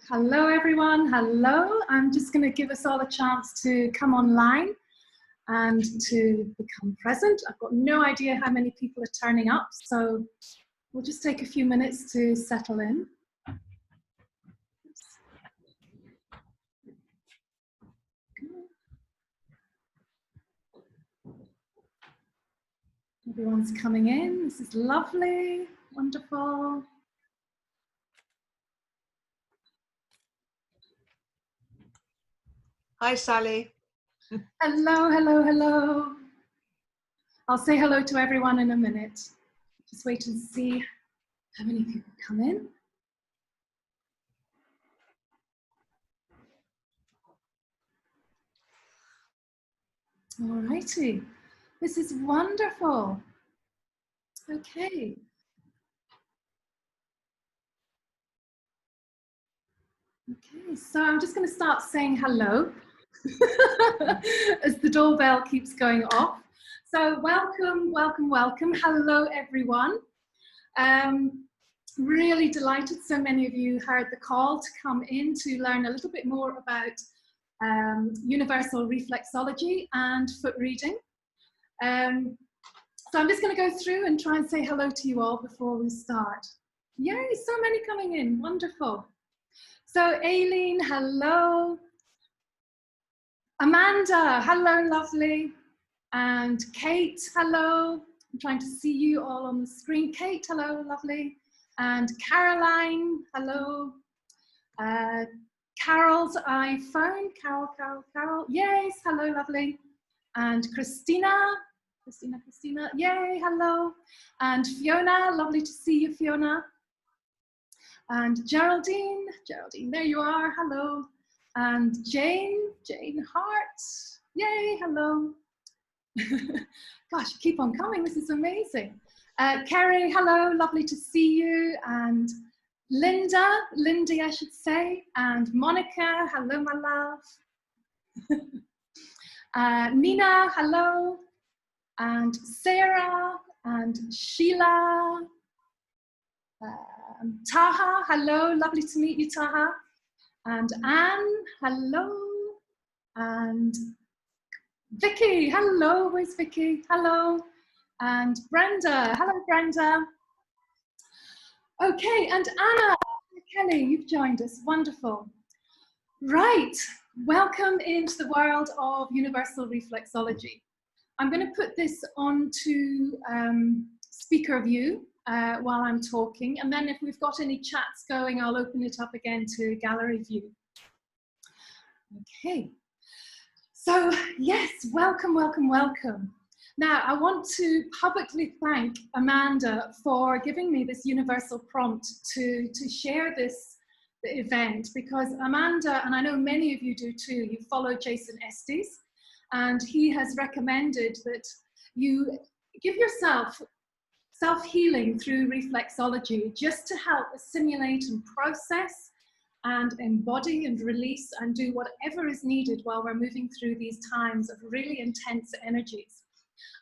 Hello everyone, hello. I'm just going to give us all a chance to come online and to become present. I've got no idea how many people are turning up, so we'll just take a few minutes to settle in. Everyone's coming in. This is lovely, wonderful. Hi, Sally. Hello, hello, hello. I'll say hello to everyone in a minute. Just wait and see how many people come in. All righty. This is wonderful. Okay. Okay, so I'm just going to start saying hello as the doorbell keeps going off. So welcome, welcome, welcome. Hello, everyone. Really delighted so many of you heard the call to come in to learn a little bit more about Universal Reflexology and foot reading. So I'm just going to go through and try and say hello to you all before we start. Yay, so many coming in. Wonderful. So Aileen, hello. Amanda, hello, lovely. And Kate, hello. I'm trying to see you all on the screen. Kate, hello, lovely. And Caroline, hello. Carol's iPhone, Carol. Yes, hello, lovely. And Christina, yay, hello. And Fiona, lovely to see you, Fiona. And Geraldine, there you are, hello. And Jane Hart, yay, hello. Gosh, keep on coming, this is amazing. Kerry, hello, lovely to see you. And Lindy, I should say. And Monica, hello, my love. Nina, hello. And Sarah, and Sheila. Taha, hello, lovely to meet you, Taha. And Anne, hello. And Vicky, hello, where's Vicky? Hello. And Brenda, hello, Brenda. Okay, and Anna Kelly, you've joined us, wonderful. Right, welcome into the world of Universal Reflexology. I'm going to put this onto speaker view while I'm talking, and then if we've got any chats going, I'll open it up again to gallery view. Okay, so yes, welcome, welcome, welcome. Now, I want to publicly thank Amanda for giving me this universal prompt to share this event, because Amanda, and I know many of you do too, you follow Jason Estes, and he has recommended that you give yourself self-healing through reflexology just to help assimilate and process and embody and release and do whatever is needed while we're moving through these times of really intense energies.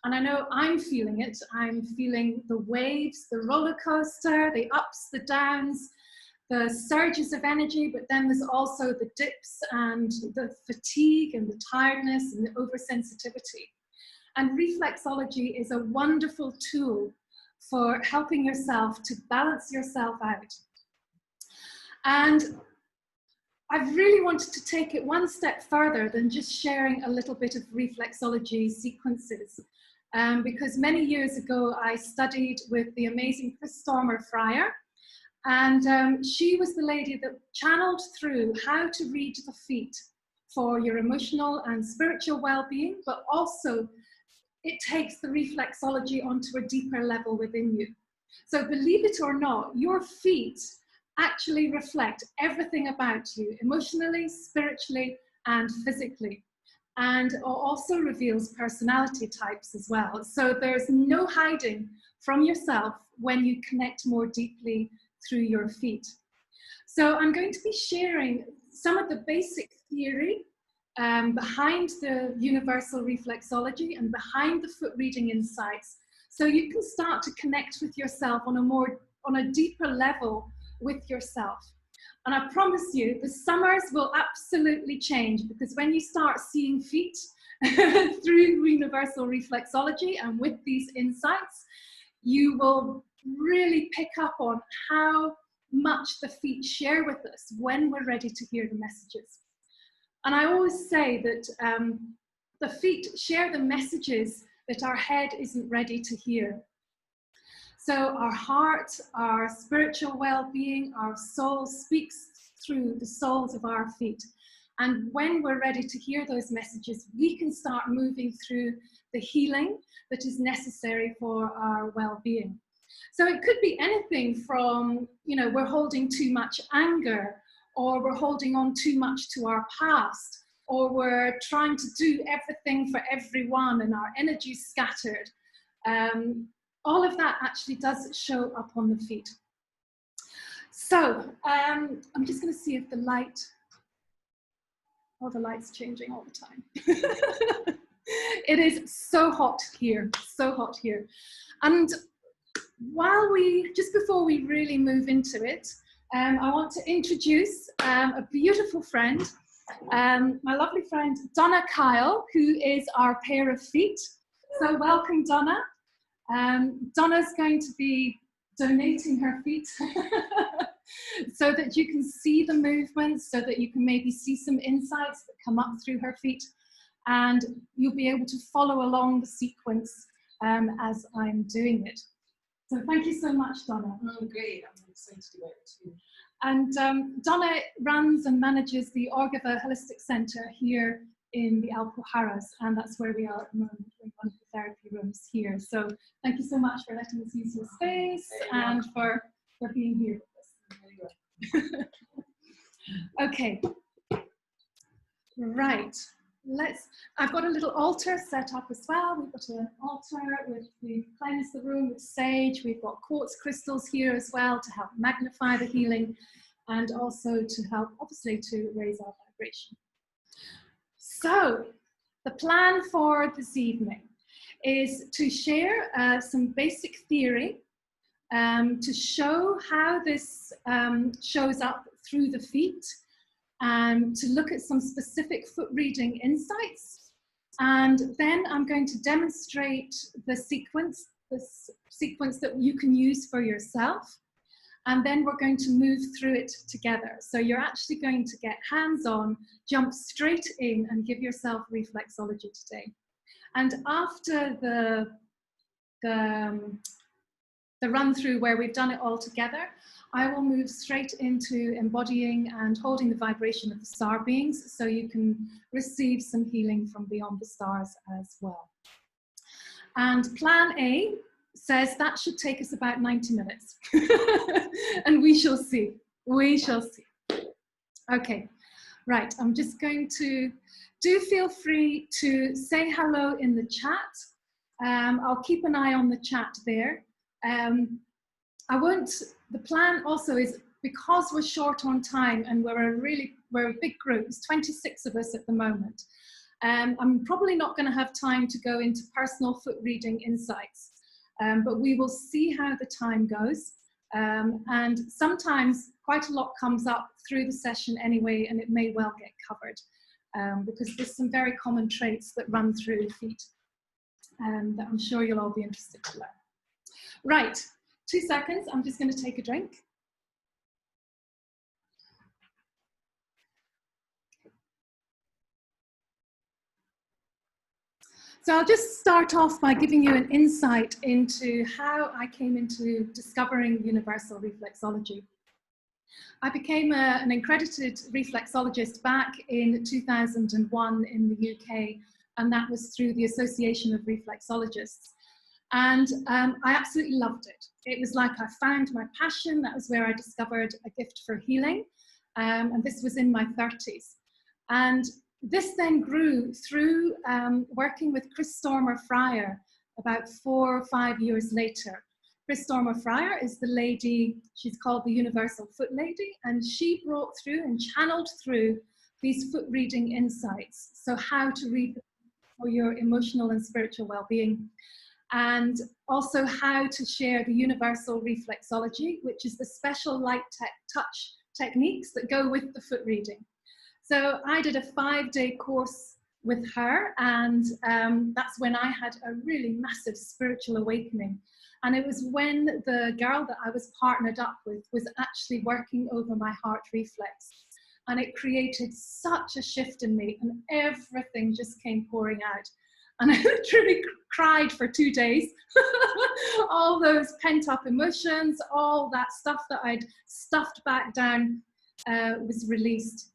And I know I'm feeling it. I'm feeling the waves, the roller coaster, the ups, the downs, the surges of energy, but then there's also the dips and the fatigue and the tiredness and the oversensitivity. And reflexology is a wonderful tool for helping yourself to balance yourself out. And I've really wanted to take it one step further than just sharing a little bit of reflexology sequences. Because many years ago, I studied with the amazing Chris Stormer-Fryer, and she was the lady that channeled through how to read the feet for your emotional and spiritual well-being, but also it takes the reflexology onto a deeper level within you. So believe it or not, your feet actually reflect everything about you, emotionally, spiritually, and physically. And also reveals personality types as well. So there's no hiding from yourself when you connect more deeply through your feet. So I'm going to be sharing some of the basic theory behind the Universal Reflexology and behind the foot reading insights, so you can start to connect with yourself on a deeper level with yourself. And I promise you, the summers will absolutely change, because when you start seeing feet through Universal Reflexology and with these insights, you will really pick up on how much the feet share with us when we're ready to hear the messages. And I always say that the feet share the messages that our head isn't ready to hear. So our heart, our spiritual well-being, our soul speaks through the soles of our feet. And when we're ready to hear those messages, we can start moving through the healing that is necessary for our well-being. So it could be anything from, you know, we're holding too much anger, or we're holding on too much to our past, or we're trying to do everything for everyone and our energy's scattered. All of that actually does show up on the feet. So I'm just going to see if the light, oh, the light's changing all the time. It is so hot here, so hot here. And while just before we really move into it, I want to introduce a beautiful friend, my lovely friend Donna Kyle, who is our pair of feet. So welcome, Donna. Donna's going to be donating her feet so that you can see the movements, so that you can maybe see some insights that come up through her feet, and you'll be able to follow along the sequence as I'm doing it. So thank you so much, Donna. Oh, great. I'm excited about it too. And Donna runs and manages the Orgava Holistic Centre here in the Alpujarras, and that's where we are at the moment, in one of the therapy rooms here. So thank you so much for letting us use your space and for being here with us. Okay, right. I've got a little altar set up as well. We've got an altar we've cleansed the room with sage. We've got quartz crystals here as well to help magnify the healing, and also to help, obviously, to raise our vibration. So the plan for this evening is to share some basic theory to show how this shows up through the feet, to look at some specific foot reading insights, and then I'm going to demonstrate this sequence that you can use for yourself, and then we're going to move through it together. So you're actually going to get hands-on, jump straight in and give yourself reflexology today. And after the run through where we've done it all together, I will move straight into embodying and holding the vibration of the star beings, so you can receive some healing from beyond the stars as well. And plan A says that should take us about 90 minutes. And we shall see. We shall see. Okay, right. I'm just going to feel free to say hello in the chat. I'll keep an eye on the chat there. The plan also is, because we're short on time and we're a big group, there's 26 of us at the moment. I'm probably not going to have time to go into personal foot reading insights, but we will see how the time goes. And sometimes quite a lot comes up through the session anyway, and it may well get covered, because there's some very common traits that run through feet that I'm sure you'll all be interested to learn. Right, 2 seconds, I'm just going to take a drink. So I'll just start off by giving you an insight into how I came into discovering Universal Reflexology. I became an accredited reflexologist back in 2001 in the UK, and that was through the Association of Reflexologists. And I absolutely loved it. It was like I found my passion. That was where I discovered a gift for healing. And this was in my 30s. And this then grew through working with Chris Stormer-Fryer about 4 or 5 years later. Chris Stormer-Fryer is the lady, she's called the Universal Foot Lady, and she brought through and channeled through these foot reading insights. So how to read for your emotional and spiritual well-being, and also how to share the Universal Reflexology, which is the special light touch techniques that go with the foot reading. So I did a 5-day course with her, and that's when I had a really massive spiritual awakening. And it was when the girl that I was partnered up with was actually working over my heart reflex. And it created such a shift in me, and everything just came pouring out. And I literally cried for 2 days. All those pent up emotions, all that stuff that I'd stuffed back down was released.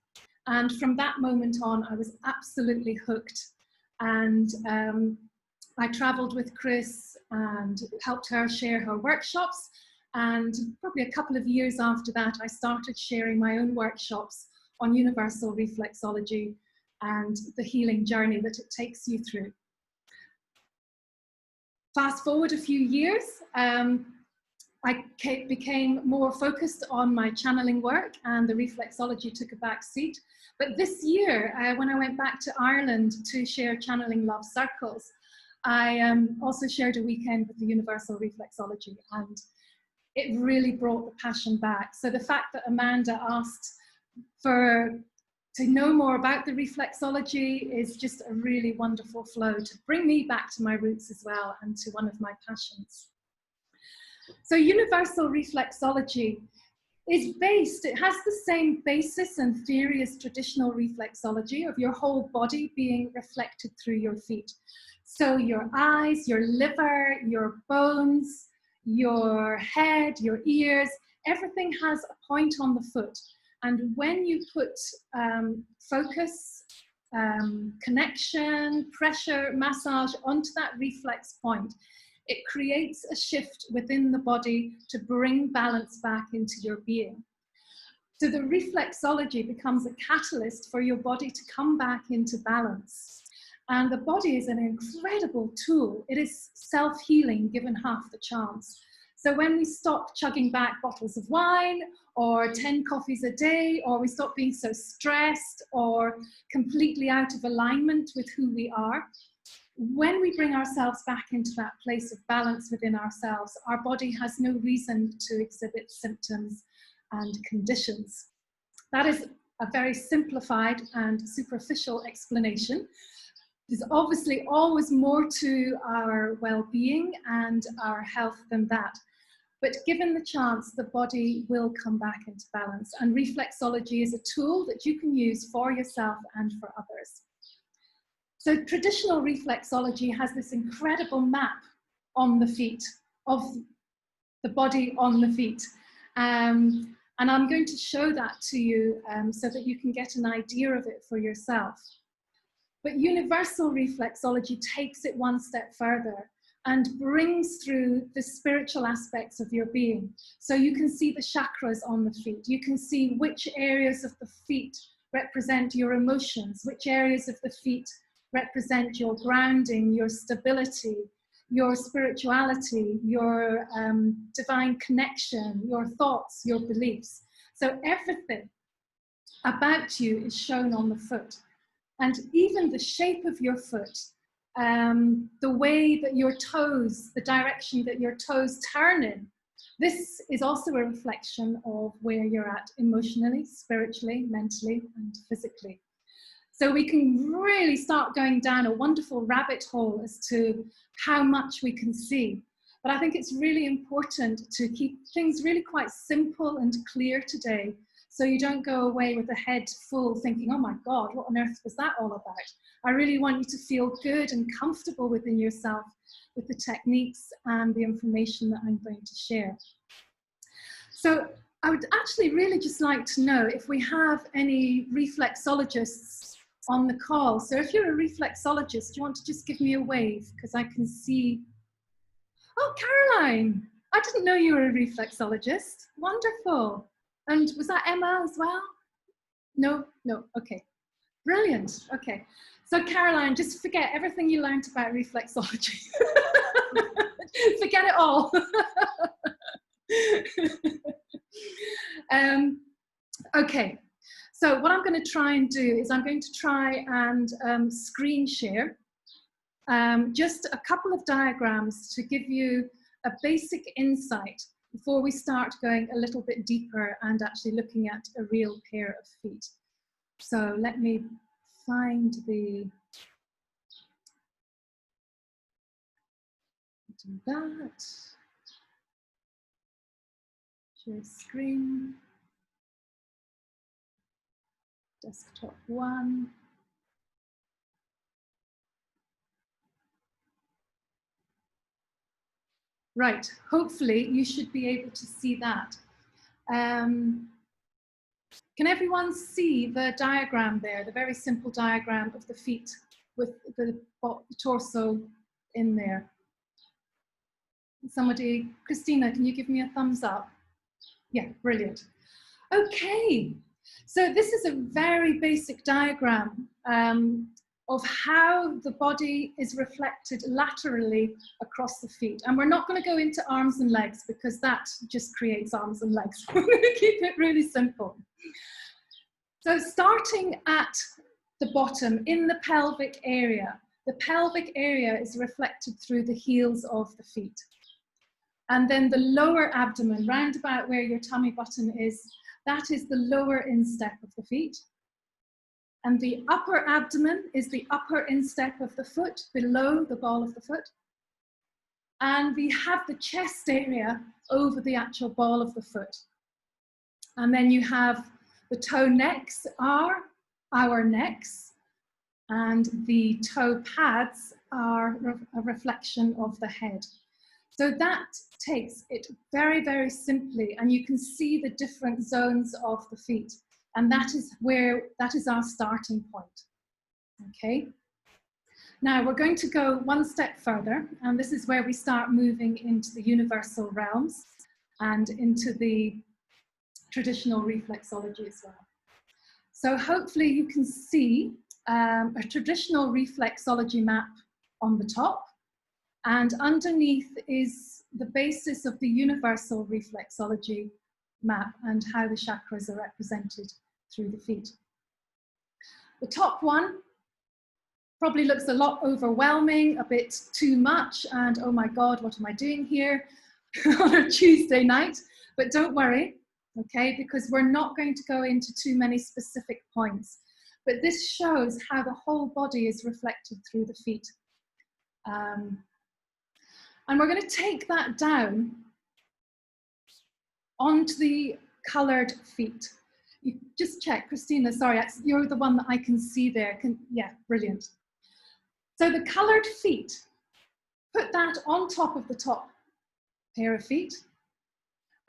And from that moment on, I was absolutely hooked. And I traveled with Chris and helped her share her workshops. And probably a couple of years after that, I started sharing my own workshops on Universal Reflexology and the healing journey that it takes you through. Fast forward a few years, I became more focused on my channeling work, and the reflexology took a back seat. But this year, when I went back to Ireland to share Channeling Love Circles, I also shared a weekend with the Universal Reflexology, and it really brought the passion back. So the fact that Amanda asked to know more about the reflexology is just a really wonderful flow to bring me back to my roots as well, and to one of my passions. So Universal Reflexology is based, it has the same basis and theory as traditional reflexology, of your whole body being reflected through your feet. So your eyes, your liver, your bones, your head, your ears, everything has a point on the foot. And when you put focus, connection, pressure, massage onto that reflex point, it creates a shift within the body to bring balance back into your being. So the reflexology becomes a catalyst for your body to come back into balance. And the body is an incredible tool. It is self-healing given half the chance. So when we stop chugging back bottles of wine or 10 coffees a day, or we stop being so stressed or completely out of alignment with who we are, when we bring ourselves back into that place of balance within ourselves, our body has no reason to exhibit symptoms and conditions. That is a very simplified and superficial explanation. There's obviously always more to our well-being and our health than that. But given the chance, the body will come back into balance. And reflexology is a tool that you can use for yourself and for others. So traditional reflexology has this incredible map on the feet, of the body on the feet. And I'm going to show that to you so that you can get an idea of it for yourself. But universal reflexology takes it one step further and brings through the spiritual aspects of your being. So you can see the chakras on the feet. You can see which areas of the feet represent your emotions, which areas of the feet represent your grounding, your stability, your spirituality, your divine connection, your thoughts, your beliefs. So everything about you is shown on the foot. And even the shape of your foot, the way that your toes, the direction that your toes turn in, this is also a reflection of where you're at emotionally, spiritually, mentally, and physically. So we can really start going down a wonderful rabbit hole as to how much we can see. But I think it's really important to keep things really quite simple and clear today, so you don't go away with a head full thinking, oh my God, what on earth was that all about? I really want you to feel good and comfortable within yourself with the techniques and the information that I'm going to share. So I would actually really just like to know if we have any reflexologists on the call. So if you're a reflexologist, do you want to just give me a wave? Because I can see, oh, Caroline, I didn't know you were a reflexologist. Wonderful. And was that Emma as well? No, okay. Brilliant, okay. So Caroline, just forget everything you learned about reflexology. Forget it all. Okay, so what I'm going to try and do is I'm going to try and screen share just a couple of diagrams to give you a basic insight before we start going a little bit deeper and actually looking at a real pair of feet. So let me find the, do that, share screen, desktop 1. Right, hopefully you should be able to see that. Can everyone see the diagram there, the very simple diagram of the feet with the torso in there? Somebody, Christina, can you give me a thumbs up? Yeah, brilliant. Okay, so this is a very basic diagram of how the body is reflected laterally across the feet. And we're not going to go into arms and legs because that just creates arms and legs. We're going to keep it really simple. So starting at the bottom, in the pelvic area is reflected through the heels of the feet. And then the lower abdomen, round about where your tummy button is, that is the lower instep of the feet. And the upper abdomen is the upper instep of the foot, below the ball of the foot. And we have the chest area over the actual ball of the foot. And then you have the toe necks are our necks, and the toe pads are a reflection of the head. So that takes it very, very simply, and you can see the different zones of the feet. And that is our starting point, okay? Now we're going to go one step further, and this is where we start moving into the universal realms and into the traditional reflexology as well. So hopefully you can see a traditional reflexology map on the top, and underneath is the basis of the universal reflexology map and how the chakras are represented through the feet. The top one probably looks a lot overwhelming, a bit too much, and oh my God, what am I doing here on a Tuesday night? But don't worry, okay, because we're not going to go into too many specific points. But this shows how the whole body is reflected through the feet. And we're going to take that down onto the coloured feet. You just check, Christina, sorry, you're the one that I can see there. Yeah, brilliant. So the coloured feet, put that on top of the top pair of feet,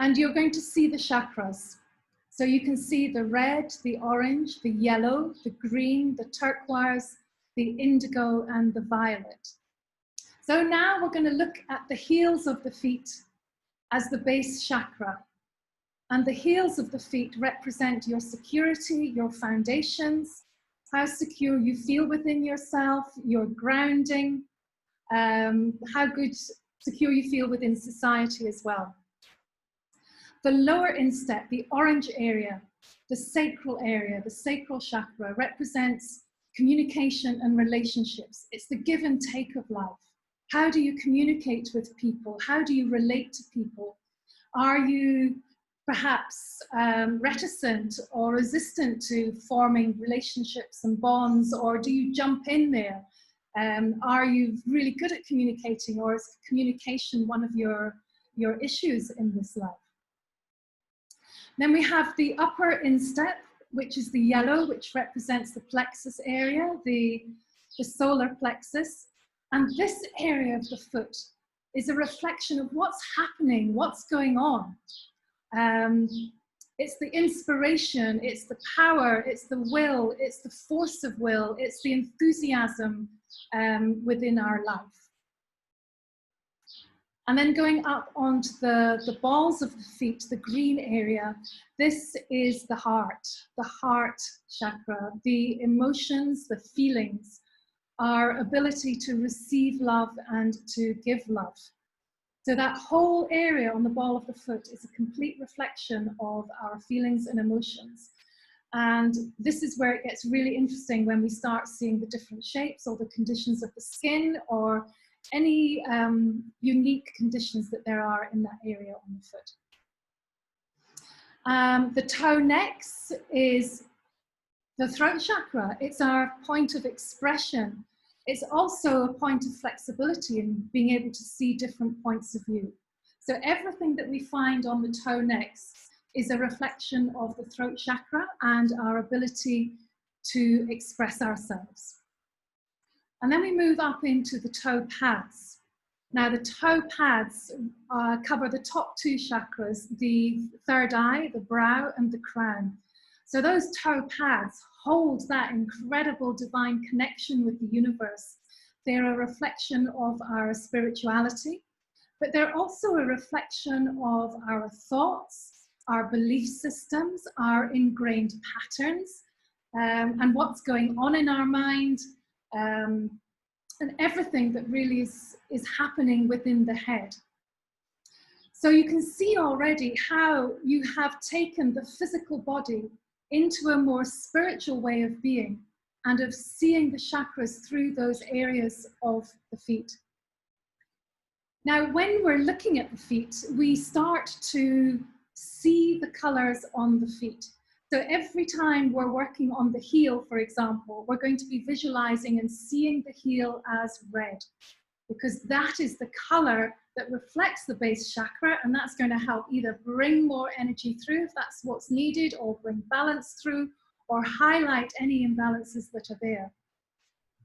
and you're going to see the chakras. So you can see the red, the orange, the yellow, the green, the turquoise, the indigo, and the violet. So now we're going to look at the heels of the feet as the base chakra. And the heels of the feet represent your security, your foundations, how secure you feel within yourself, your grounding, how secure you feel within society as well. The lower instep, the orange area, the sacral chakra, represents communication and relationships. It's the give and take of life. How do you communicate with people? How do you relate to people? Are you perhaps reticent or resistant to forming relationships and bonds, or do you jump in there? Are you really good at communicating, or is communication one of your issues in this life? Then we have the upper instep, which is the yellow, which represents the plexus area, the solar plexus. And this area of the foot is a reflection of what's happening, what's going on. It's the inspiration, it's the power, it's the will, it's the force of will, it's the enthusiasm within our life. And then going up onto the balls of the feet, the green area, this is the heart chakra, the emotions, the feelings, our ability to receive love and to give love. So that whole area on the ball of the foot is a complete reflection of our feelings and emotions. And this is where it gets really interesting when we start seeing the different shapes or the conditions of the skin, or any unique conditions that there are in that area on the foot. The toe next is the throat chakra. It's our point of expression. It's also a point of flexibility in being able to see different points of view. So everything that we find on the toe next is a reflection of the throat chakra and our ability to express ourselves. And then we move up into the toe pads. Now the toe pads cover the top two chakras, the third eye, the brow, and the crown. So those toe pads hold that incredible divine connection with the universe. They're a reflection of our spirituality, but they're also a reflection of our thoughts, our belief systems, our ingrained patterns, and what's going on in our mind, and everything that really is happening within the head. So you can see already how you have taken the physical body into a more spiritual way of being and of seeing the chakras through those areas of the feet. Now, when we're looking at the feet, we start to see the colors on the feet. So every time we're working on the heel, for example, we're going to be visualizing and seeing the heel as red, because that is the color that reflects the base chakra, and that's going to help either bring more energy through if that's what's needed, or bring balance through, or highlight any imbalances that are there.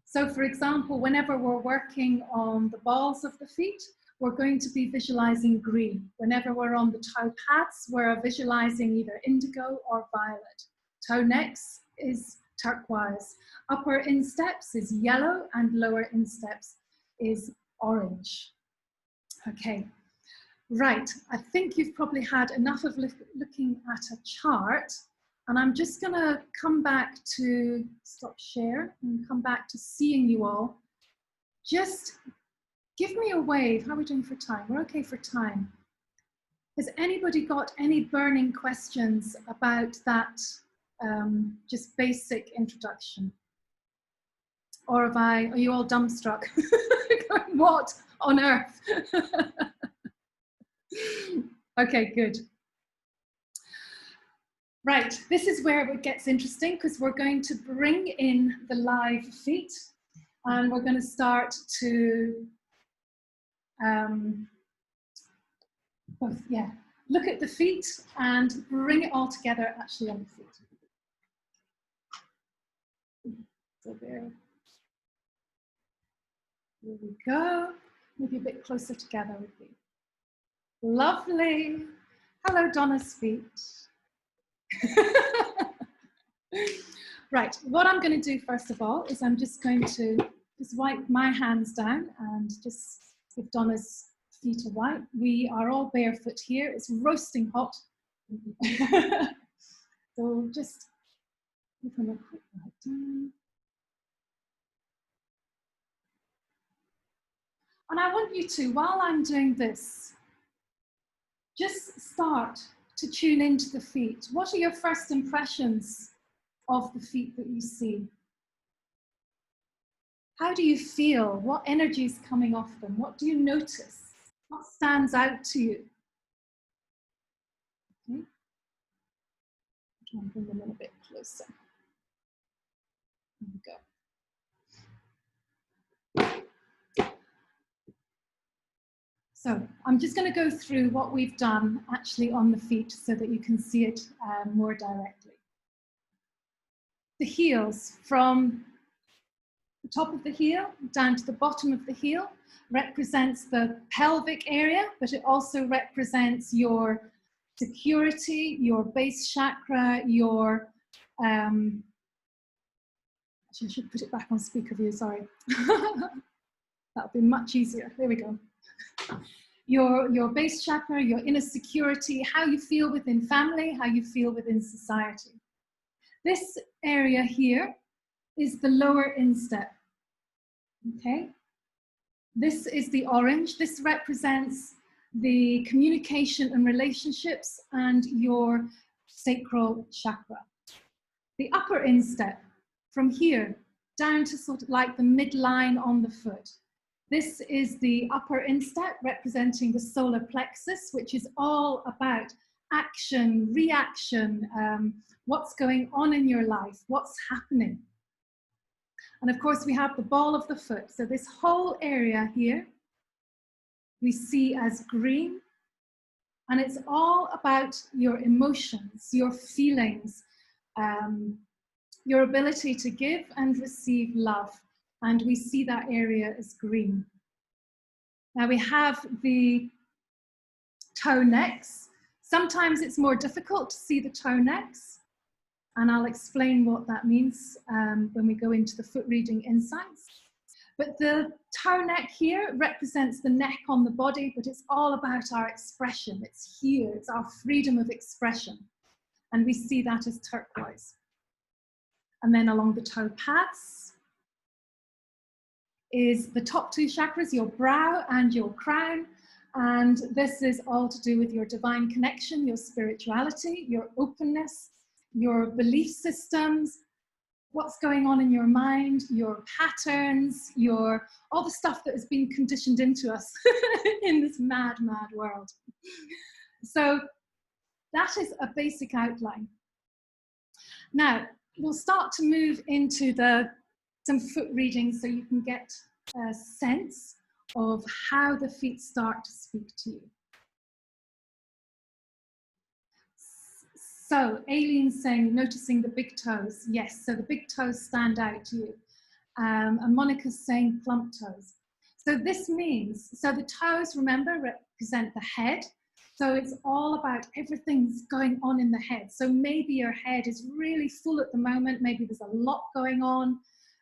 So for example, whenever we're working on the balls of the feet, we're going to be visualizing green. Whenever we're on the toe pads, we're visualizing either indigo or violet. Toe next is turquoise. Upper insteps is yellow, and lower insteps is orange. Okay, right. I think you've probably had enough of looking at a chart, and I'm just going to come back to stop share and come back to seeing you all. Just give me a wave. How are we doing for time? We're okay for time. Has anybody got any burning questions about that just basic introduction? Or are you all dumbstruck? What on earth? Okay, good. Right, this is where it gets interesting, because we're going to bring in the live feet, and we're going to start to look at the feet and bring it all together actually on the feet. So there we go. Maybe a bit closer together would be lovely. Hello, Donna's feet. Right, what I'm going to do first of all is I'm just going to just wipe my hands down and just give Donna's feet a wipe. We are all barefoot here. It's roasting hot. So just give them a quick wipe down. And I want you to, while I'm doing this, just start to tune into the feet. What are your first impressions of the feet that you see? How do you feel? What energy is coming off them? What do you notice? What stands out to you? Okay. Try and bring them in a bit closer. There we go. So I'm just going to go through what we've done actually on the feet so that you can see it more directly. The heels, from the top of the heel down to the bottom of the heel, represents the pelvic area, but it also represents your security, your base chakra, your actually I should put it back on speaker view, sorry. That'll be much easier. There we go. Your base chakra, your inner security, how you feel within family, how you feel within society. This area here is the lower instep. Okay, this is the orange. This represents the communication and relationships and your sacral chakra. The upper instep, from here down to sort of like the midline on the foot, This is the upper instep representing the solar plexus, which is all about action, reaction, what's going on in your life, what's happening. And of course, we have the ball of the foot. So this whole area here, we see as green. And it's all about your emotions, your feelings, your ability to give and receive love. And we see that area as green. Now we have the toe necks. Sometimes it's more difficult to see the toe necks. And I'll explain what that means when we go into the foot reading insights. But the toe neck here represents the neck on the body, but it's all about our expression. It's here, it's our freedom of expression. And we see that as turquoise. And then along the toe pads is the top two chakras, your brow and your crown. And this is all to do with your divine connection, your spirituality, your openness, your belief systems, what's going on in your mind, your patterns, all the stuff that has been conditioned into us in this mad, mad world. So that is a basic outline. Now, we'll start to move into some foot readings so you can get a sense of how the feet start to speak to you. So, Aileen's saying, noticing the big toes. Yes, so the big toes stand out to you. And Monica's saying plump toes. So this means, so the toes, remember, represent the head. So it's all about everything's going on in the head. So maybe your head is really full at the moment. Maybe there's a lot going on.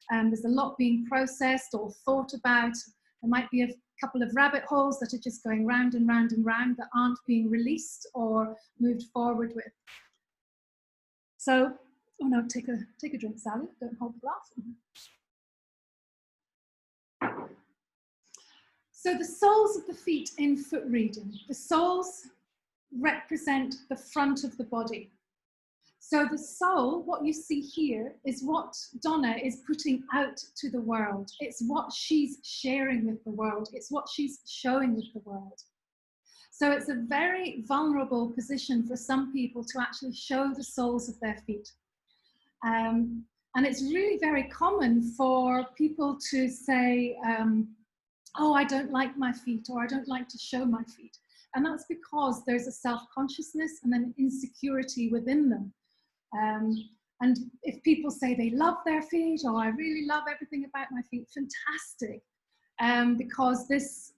There's a lot being processed or thought about. There might be a couple of rabbit holes that are just going round and round and round that aren't being released or moved forward with. So, oh no, take a drink, Sally. Don't hold the glass. So the soles of the feet in foot reading. The soles represent the front of the body. So the sole, what you see here, is what Donna is putting out to the world. It's what she's sharing with the world. It's what she's showing with the world. So it's a very vulnerable position for some people to actually show the soles of their feet. And it's really very common for people to say, oh, I don't like my feet, or I don't like to show my feet. And that's because there's a self-consciousness and an insecurity within them. And if people say they love their feet, or I really love everything about my feet, fantastic. Because this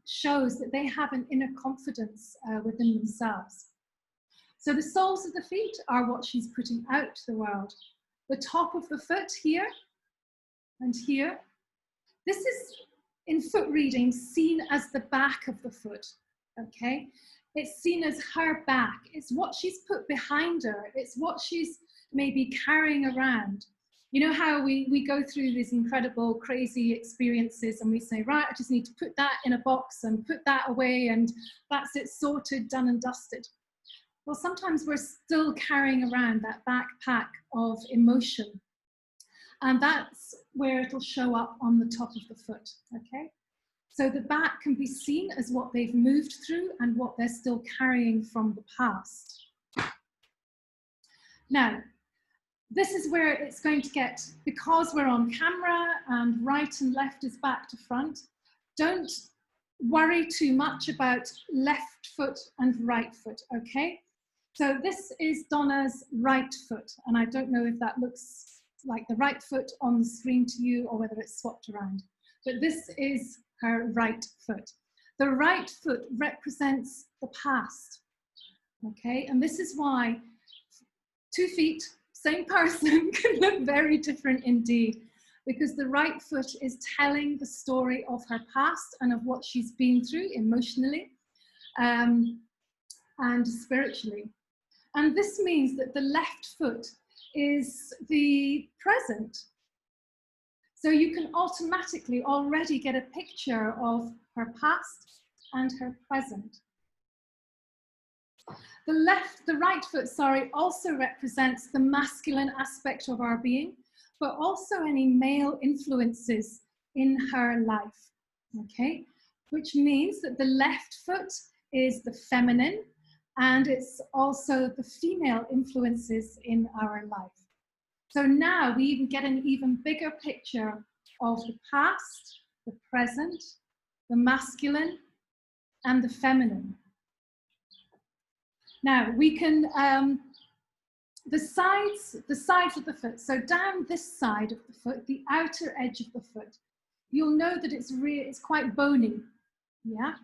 shows that they have an inner confidence within themselves. So the soles of the feet are what she's putting out to the world. The top of the foot here and here, this is in foot reading seen as the back of the foot, okay? It's seen as her back. It's what she's put behind her. It's what she's maybe carrying around. You know how we go through these incredible, crazy experiences and we say, right, I just need to put that in a box and put that away and that's it, sorted, done and dusted. Well, sometimes we're still carrying around that backpack of emotion. And that's where it'll show up on the top of the foot, okay? So the back can be seen as what they've moved through and what they're still carrying from the past. Now, this is where it's going to get, because we're on camera and right and left is back to front, don't worry too much about left foot and right foot, okay? So this is Donna's right foot, and I don't know if that looks like the right foot on the screen to you or whether it's swapped around, but this is her right foot. The right foot represents the past, okay? And this is why 2 feet, same person, can look very different indeed, because the right foot is telling the story of her past and of what she's been through emotionally and spiritually. And this means that the left foot is the present. So you can automatically already get a picture of her past and her present. The right foot, also represents the masculine aspect of our being, but also any male influences in her life. okay, which means that the left foot is the feminine, and it's also the female influences in our life. So now we even get an even bigger picture of the past, the present, the masculine, and the feminine. Now we can, the sides of the foot, so down this side of the foot, the outer edge of the foot, you'll know that it's quite bony, yeah?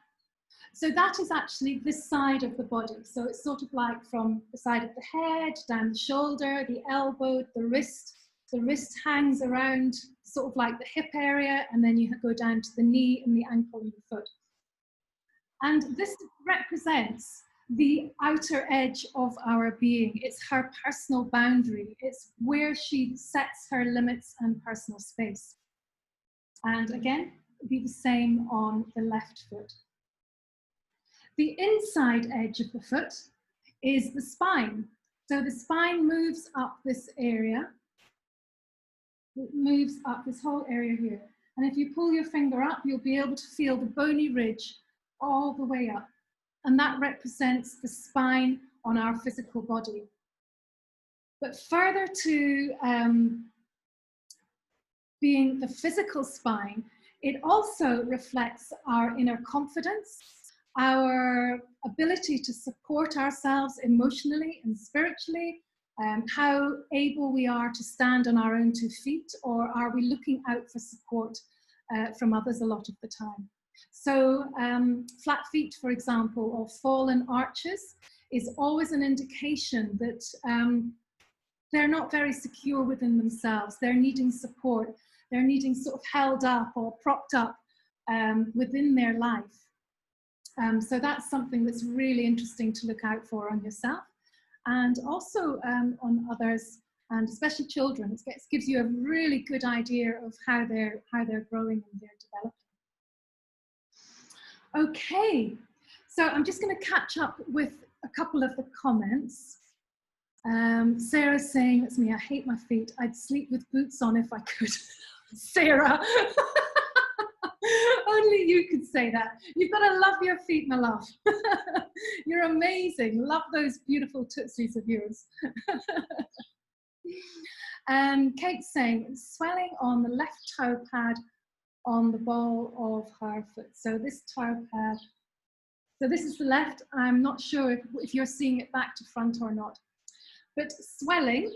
So that is actually this side of the body. So it's sort of like from the side of the head, down the shoulder, the elbow, the wrist. The wrist hangs around sort of like the hip area, and then you go down to the knee and the ankle and the foot. And this represents the outer edge of our being. It's her personal boundary. It's where she sets her limits and personal space. And again, be the same on the left foot. The inside edge of the foot is the spine. So the spine moves up this area. It moves up this whole area here. And if you pull your finger up, you'll be able to feel the bony ridge all the way up. And that represents the spine on our physical body. But further to being the physical spine, it also reflects our inner confidence, our ability to support ourselves emotionally and spiritually, how able we are to stand on our own 2 feet, or are we looking out for support from others a lot of the time. So flat feet, for example, or fallen arches is always an indication that they're not very secure within themselves. They're needing support. They're needing sort of held up or propped up within their life. So that's something that's really interesting to look out for on yourself, and also on others, and especially children. It gives you a really good idea of how they're growing and they're developing. Okay, so I'm just going to catch up with a couple of the comments. Sarah's saying, that's me, I hate my feet. I'd sleep with boots on if I could. Sarah, only you could say that. You've got to love your feet, my love. You're amazing. Love those beautiful tootsies of yours. Kate's saying, swelling on the left toe pad on the ball of her foot. So this toe pad, so this is the left. I'm not sure if you're seeing it back to front or not. But swelling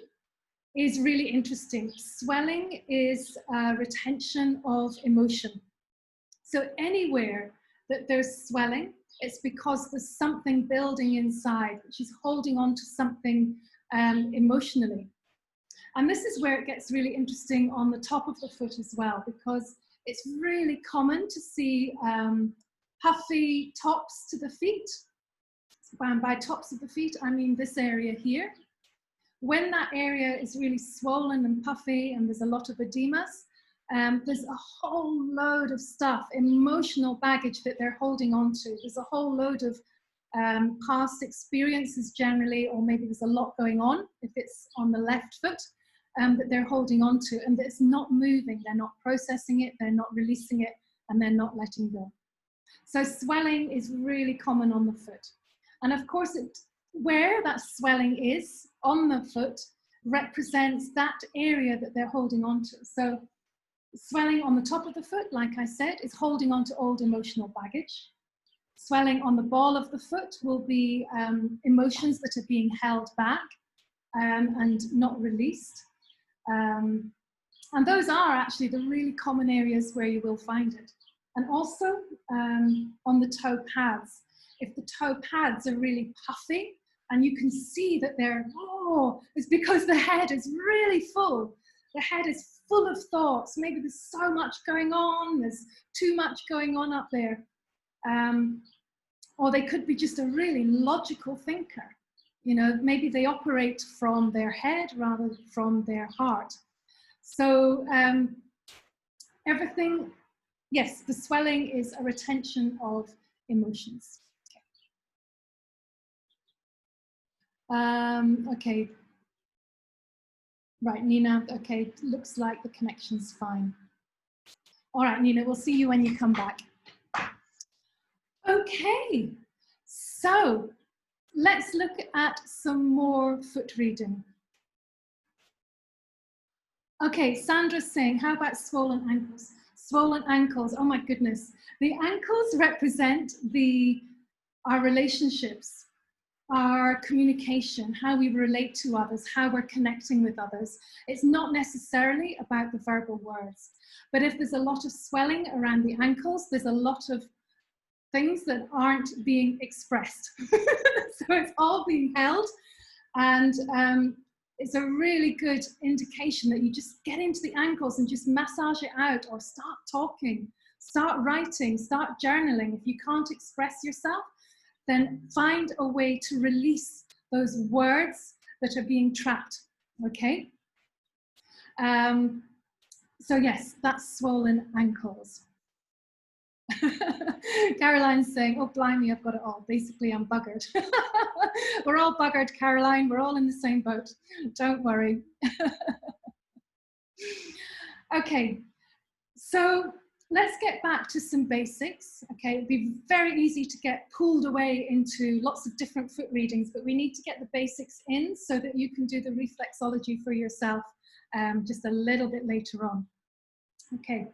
is really interesting. Swelling is retention of emotion. So anywhere that there's swelling, it's because there's something building inside. She's holding on to something emotionally. And this is where it gets really interesting on the top of the foot as well, because it's really common to see puffy tops to the feet. And by tops of the feet, I mean this area here. When that area is really swollen and puffy and there's a lot of edemas, there's a whole load of stuff, emotional baggage that they're holding on to. There's a whole load of past experiences generally, or maybe there's a lot going on if it's on the left foot that they're holding on to, and it's not moving. They're not processing it, they're not releasing it, and they're not letting go. So swelling is really common on the foot. And of course, where that swelling is on the foot represents that area that they're holding on to. So swelling on the top of the foot, like I said, is holding on to old emotional baggage. Swelling on the ball of the foot will be emotions that are being held back and not released. And those are actually the really common areas where you will find it. And also on the toe pads. If the toe pads are really puffy and you can see that they're, it's because the head is really full. The head is full of thoughts. Maybe there's so much going on. There's too much going on up there. Or they could be just a really logical thinker. You know, maybe they operate from their head rather than from their heart. So everything, yes, the swelling is a retention of emotions. Okay. Right, Nina, okay, looks like the connection's fine. All right, Nina, we'll see you when you come back. Okay, so let's look at some more foot reading. Okay, Sandra's saying, how about swollen ankles? Swollen ankles, oh my goodness. The ankles represent our relationships, our communication, how we relate to others, how we're connecting with others. It's not necessarily about the verbal words, but if there's a lot of swelling around the ankles, there's a lot of things that aren't being expressed. So it's all being held, and it's a really good indication that you just get into the ankles and just massage it out, or start talking, start writing, start journaling. If you can't express yourself, then find a way to release those words that are being trapped, okay? So yes, that's swollen ankles. Caroline's saying, oh blimey, I've got it all. Basically, I'm buggered. We're all buggered, Caroline. We're all in the same boat. Don't worry. Okay, so let's get back to some basics. Okay, it'd be very easy to get pulled away into lots of different foot readings, but we need to get the basics in so that you can do the reflexology for yourself just a little bit later on. Okay.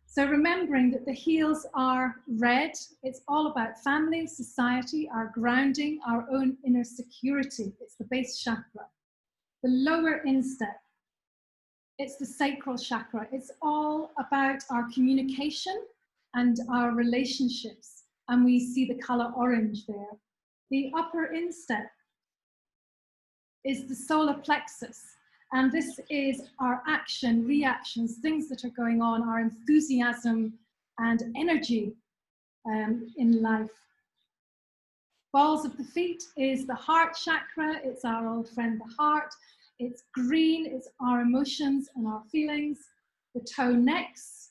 So remembering that the heels are red, it's all about family, society, our grounding, our own inner security. It's the base chakra. The lower instep, it's the sacral chakra. It's all about our communication and our relationships. And we see the color orange there. The upper instep is the solar plexus. And this is our action, reactions, things that are going on, our enthusiasm and energy in life. Balls of the feet is the heart chakra. It's our old friend, the heart. It's green, it's our emotions and our feelings. The toe necks,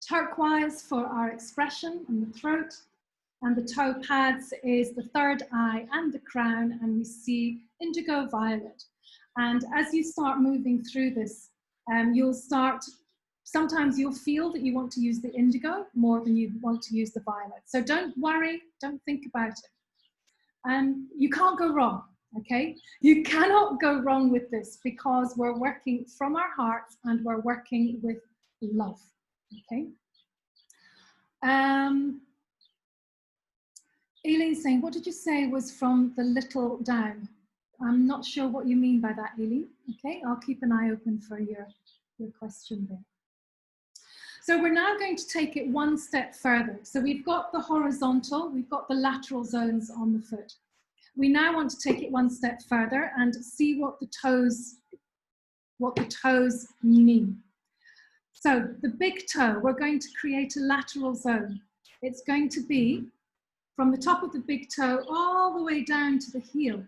turquoise for our expression and the throat. And the toe pads is the third eye and the crown, and we see indigo violet. And as you start moving through this, sometimes you'll feel that you want to use the indigo more than you want to use the violet. So don't worry, don't think about it. You can't go wrong, okay? You cannot go wrong with this because we're working from our hearts and we're working with love, okay? Aileen saying, what did you say was from the little down? I'm not sure what you mean by that, Aileen. Okay, I'll keep an eye open for your question there. So we're now going to take it one step further. So we've got the horizontal, we've got the lateral zones on the foot. We now want to take it one step further and see what the toes mean. So the big toe, we're going to create a lateral zone. It's going to be from the top of the big toe all the way down to the heel.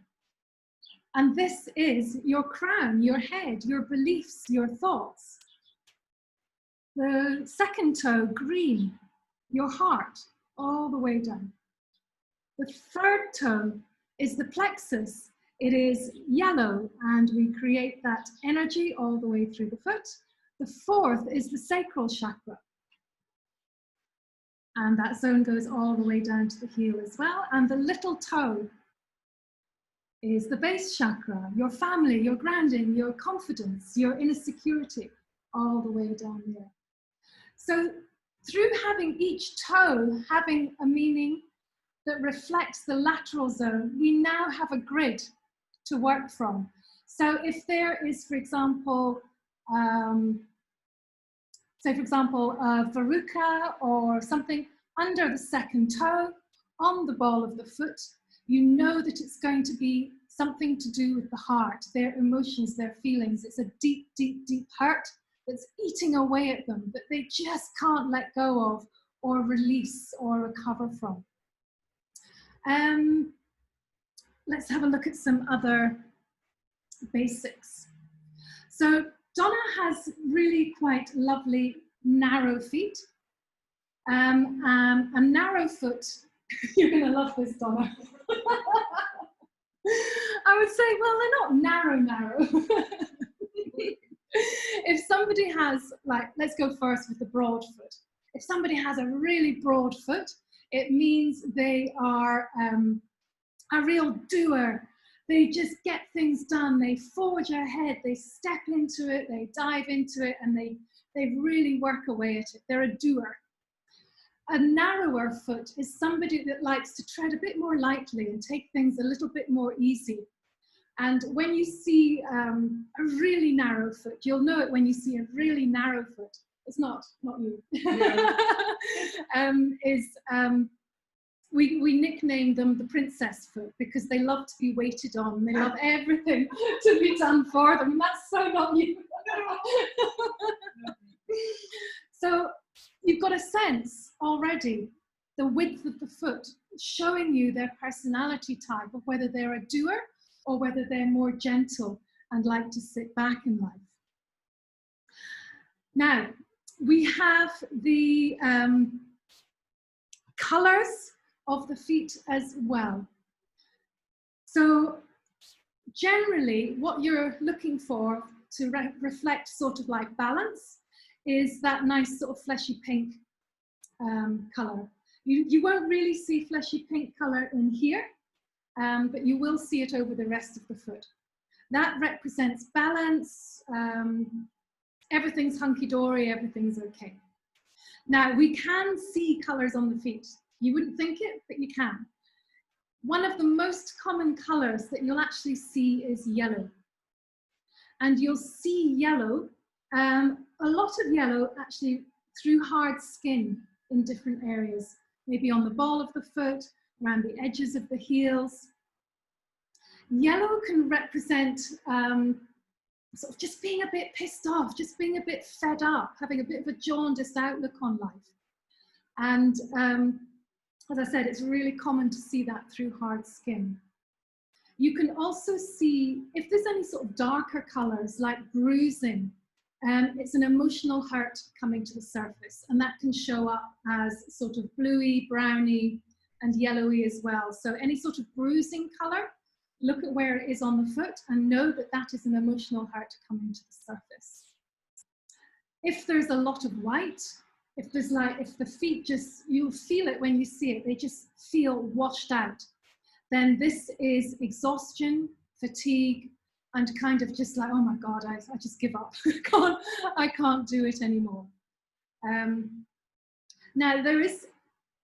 And this is your crown, your head, your beliefs, your thoughts. The second toe, green, your heart, all the way down. The third toe is the plexus. It is yellow, and we create that energy all the way through the foot. The fourth is the sacral chakra. And that zone goes all the way down to the heel as well. And the little toe is the base chakra, your family, your grounding, your confidence, your inner security, all the way down there. So through having each toe having a meaning that reflects the lateral zone, we now have a grid to work from. So if there is, for example, verruca or something under the second toe on the ball of the foot, you know that it's going to be something to do with the heart, their emotions, their feelings. It's a deep, deep, deep hurt that's eating away at them that they just can't let go of or release or recover from. Let's have a look at some other basics. So Donna has really quite lovely narrow feet. A narrow foot, you're going to love this, Donna. I would say, well, they're not narrow. If somebody has, like, let's go first with the broad foot. If somebody has a really broad foot, it means they are a real doer. They just get things done. They forge ahead. They step into it. They dive into it, and they really work away at it. They're a doer. A narrower foot is somebody that likes to tread a bit more lightly and take things a little bit more easy. And when you see a really narrow foot, you'll know it when you see a really narrow foot. It's not you. Yeah. We nickname them the princess foot because they love to be waited on. They love everything to be done for them. That's so not you. So you've got a sense already, the width of the foot, showing you their personality type of whether they're a doer or whether they're more gentle and like to sit back in life. Now, we have the colors of the feet as well. So generally what you're looking for to reflect sort of like balance is that nice sort of fleshy pink color. You won't really see fleshy pink color in here, but you will see it over the rest of the foot. That represents balance, everything's hunky-dory, everything's okay. Now we can see colors on the feet. You wouldn't think it, but you can. One of the most common colors that you'll actually see is yellow. And you'll see yellow, a lot of yellow actually through hard skin in different areas, maybe on the ball of the foot, around the edges of the heels. Yellow can represent sort of just being a bit pissed off, just being a bit fed up, having a bit of a jaundiced outlook on life. And as I said, it's really common to see that through hard skin. You can also see, if there's any sort of darker colors like bruising, it's an emotional hurt coming to the surface, and that can show up as sort of bluey, browny, and yellowy as well. So any sort of bruising color, look at where it is on the foot and know that that is an emotional hurt coming to the surface. If there's a lot of white, if the feet just, you'll feel it when you see it, they just feel washed out, then this is exhaustion, fatigue, and kind of just like, oh my God, I just give up. I can't do it anymore. Now there is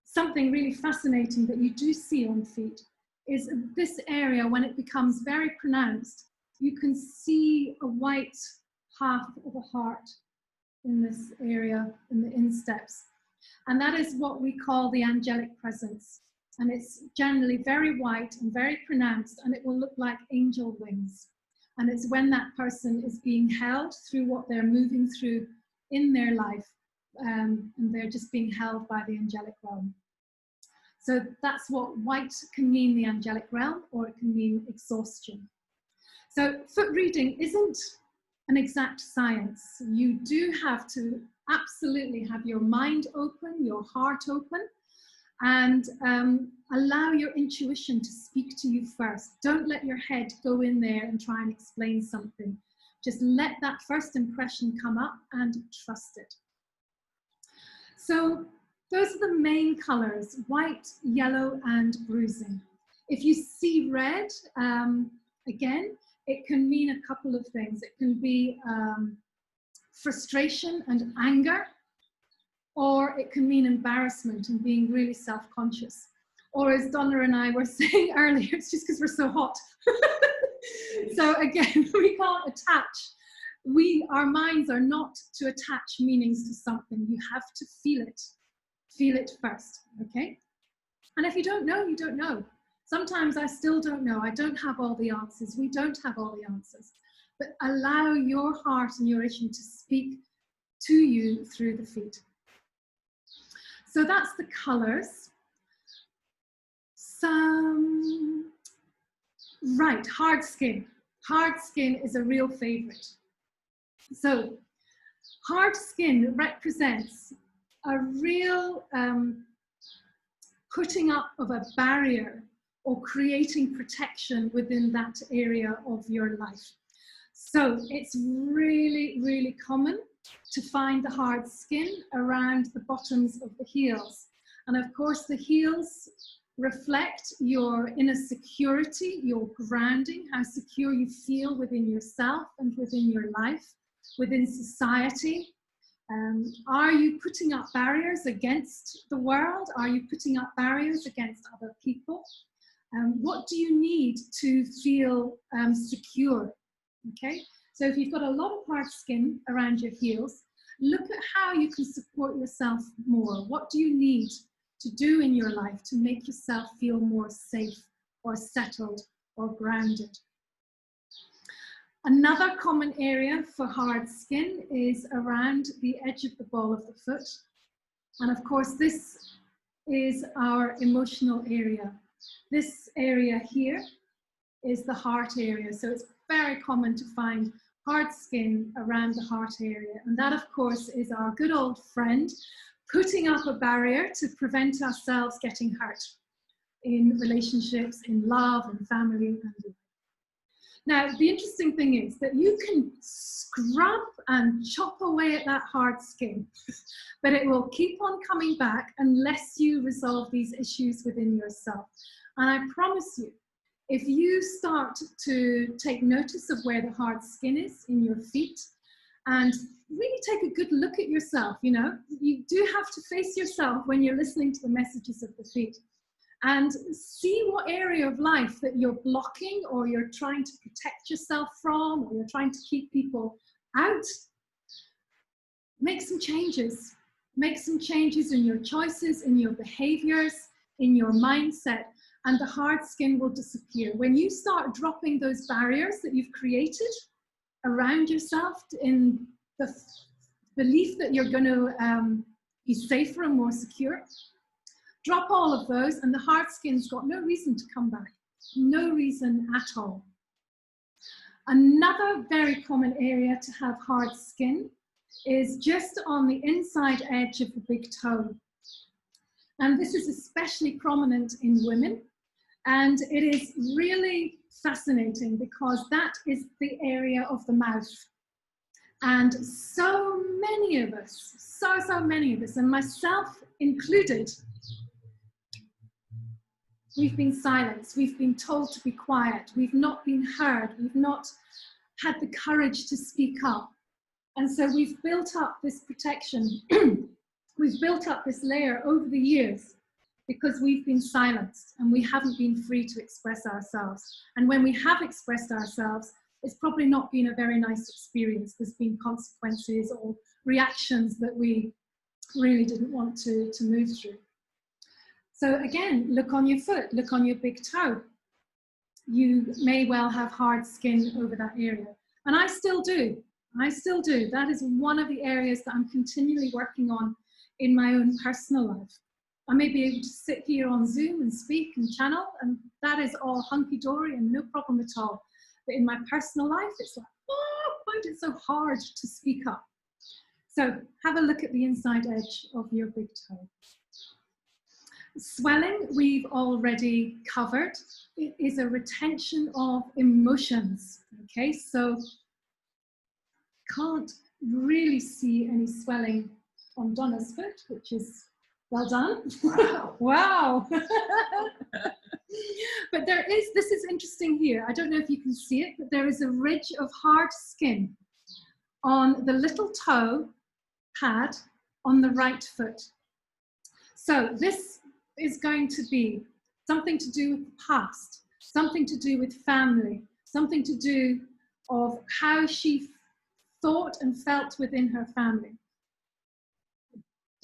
something really fascinating that you do see on feet, is this area, when it becomes very pronounced, you can see a white half of a heart in this area, in the insteps. And that is what we call the angelic presence. And it's generally very white and very pronounced, and it will look like angel wings. And it's when that person is being held through what they're moving through in their life, and they're just being held by the angelic realm. So that's what white can mean, the angelic realm, or it can mean exhaustion. So foot reading isn't an exact science. You do have to absolutely have your mind open, your heart open, and allow your intuition to speak to you first. Don't let your head go in there and try and explain something. Just let that first impression come up and trust it. So those are the main colors: white, yellow, and bruising. If you see red, again, it can mean a couple of things. It can be frustration and anger, or it can mean embarrassment and being really self-conscious. Or as Donna and I were saying earlier, it's just because we're so hot. So again, we can't attach. Our minds are not to attach meanings to something. You have to feel it. Feel it first, okay? And if you don't know, you don't know. Sometimes I still don't know. I don't have all the answers. We don't have all the answers. But allow your heart and your intuition to speak to you through the feet. So that's the colors. Right, hard skin. Hard skin is a real favorite. So hard skin represents a real putting up of a barrier or creating protection within that area of your life. So it's really, really common to find the hard skin around the bottoms of the heels. And of course, the heels reflect your inner security, your grounding, how secure you feel within yourself and within your life, within society. Are you putting up barriers against the world? Are you putting up barriers against other people? What do you need to feel secure? Okay, so if you've got a lot of hard skin around your heels, look at how you can support yourself more. What do you need to do in your life to make yourself feel more safe or settled or grounded? Another common area for hard skin is around the edge of the ball of the foot. And of course, this is our emotional area. This area here is the heart area. So it's very common to find hard skin around the heart area. And that, of course, is our good old friend putting up a barrier to prevent ourselves getting hurt in relationships, in love and family and life. Now, the interesting thing is that you can scrub and chop away at that hard skin, but it will keep on coming back unless you resolve these issues within yourself. And I promise you, if you start to take notice of where the hard skin is in your feet and really take a good look at yourself, you know, you do have to face yourself when you're listening to the messages of the feet and see what area of life that you're blocking or you're trying to protect yourself from or you're trying to keep people out. Make some changes. Make some changes in your choices, in your behaviors, in your mindset, and the hard skin will disappear. When you start dropping those barriers that you've created around yourself in the belief that you're going to be safer and more secure, drop all of those and the hard skin's got no reason to come back. No reason at all. Another very common area to have hard skin is just on the inside edge of the big toe. And this is especially prominent in women. And it is really fascinating because that is the area of the mouth. And so many of us, so many of us, and myself included, we've been silenced, we've been told to be quiet, we've not been heard, we've not had the courage to speak up. And so we've built up this protection, we've built up this layer over the years because we've been silenced and we haven't been free to express ourselves. And when we have expressed ourselves, it's probably not been a very nice experience. There's been consequences or reactions that we really didn't want to move through. So again, look on your foot, look on your big toe. You may well have hard skin over that area. And I still do. That is one of the areas that I'm continually working on in my own personal life. I may be able to sit here on Zoom and speak and channel, and that is all hunky-dory and no problem at all. But in my personal life, it's like, oh, I find it so hard to speak up. So have a look at the inside edge of your big toe. Swelling, we've already covered. It is a retention of emotions. Okay, so can't really see any swelling on Donna's foot, which is well done. Wow. Wow. But there is, this is interesting here. I don't know if you can see it, but there is a ridge of hard skin on the little toe pad on the right foot. So this is going to be something to do with the past, something to do with family, something to do of how she thought and felt within her family.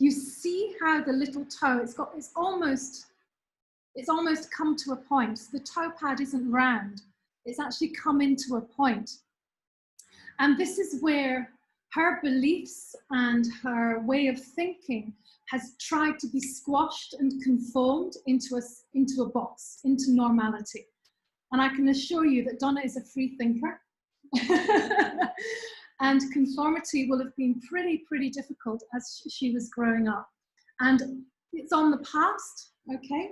You see how the little toe, it's almost come to a point. The toe pad isn't round. It's actually come into a point. And this is where her beliefs and her way of thinking has tried to be squashed and conformed into a box, into normality. And I can assure you that Donna is a free thinker. And conformity will have been pretty difficult as she was growing up. And it's on the past, okay?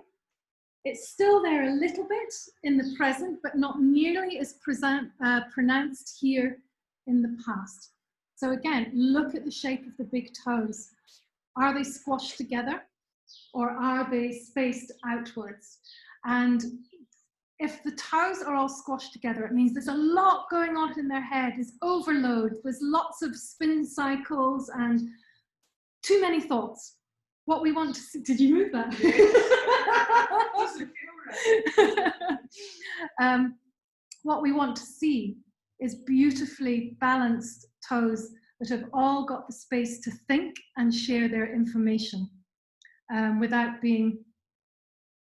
It's still there a little bit in the present, but not nearly as pronounced here in the past. So again, look at the shape of the big toes. Are they squashed together or are they spaced outwards? And if the toes are all squashed together, it means there's a lot going on in their head. There's overload. There's lots of spin cycles and too many thoughts. What we want to see, did you move that? What we want to see is beautifully balanced toes that have all got the space to think and share their information without being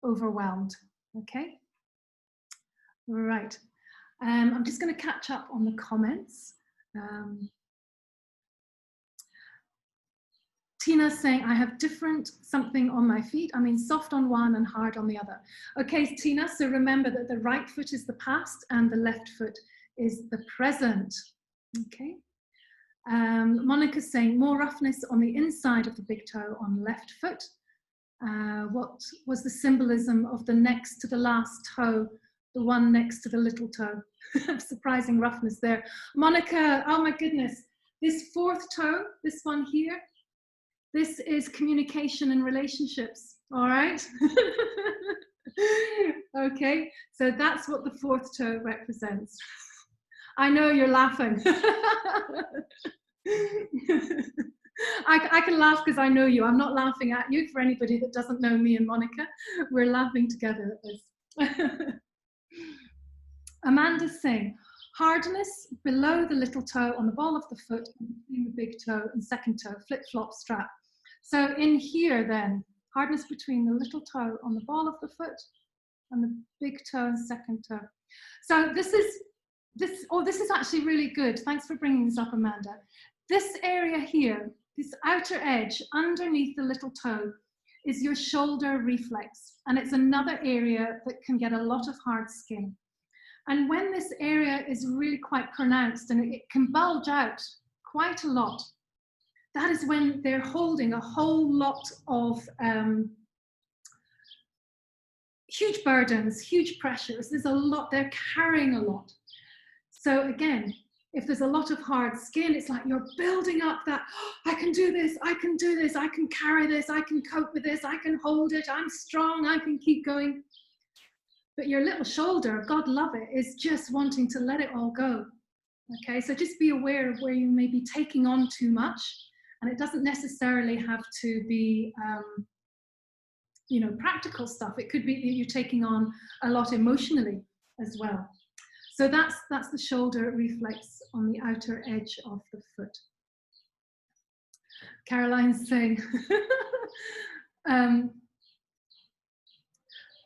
overwhelmed. Okay? Right. I'm just going to catch up on the comments. Tina's saying, I have different something on my feet. I mean, soft on one and hard on the other. Okay, Tina, so remember that the right foot is the past and the left foot is the present. Okay. Monica's saying, more roughness on the inside of the big toe on left foot. What was the symbolism of the next to the last toe, the one next to the little toe? Surprising roughness there. Monica, oh my goodness, this fourth toe, this one here, this is communication and relationships, all right? Okay, so that's what the fourth toe represents. I know you're laughing. I can laugh because I know you. I'm not laughing at you. For anybody that doesn't know me and Monica, we're laughing together at this. Amanda's saying, hardness below the little toe on the ball of the foot and between the big toe and second toe, flip-flop strap. So in here then, hardness between the little toe on the ball of the foot and the big toe and second toe. So this is actually really good. Thanks for bringing this up, Amanda. This area here, this outer edge underneath the little toe is your shoulder reflex. And it's another area that can get a lot of hard skin. And when this area is really quite pronounced and it can bulge out quite a lot, that is when they're holding a whole lot of huge burdens, huge pressures. There's a lot, they're carrying a lot. So again, if there's a lot of hard skin, it's like you're building up that, oh, I can do this, I can do this, I can carry this, I can cope with this, I can hold it, I'm strong, I can keep going. But your little shoulder, God love it, is just wanting to let it all go. Okay, so just be aware of where you may be taking on too much. And it doesn't necessarily have to be, you know, practical stuff. It could be that you're taking on a lot emotionally as well. So that's the shoulder reflex on the outer edge of the foot. Caroline's saying,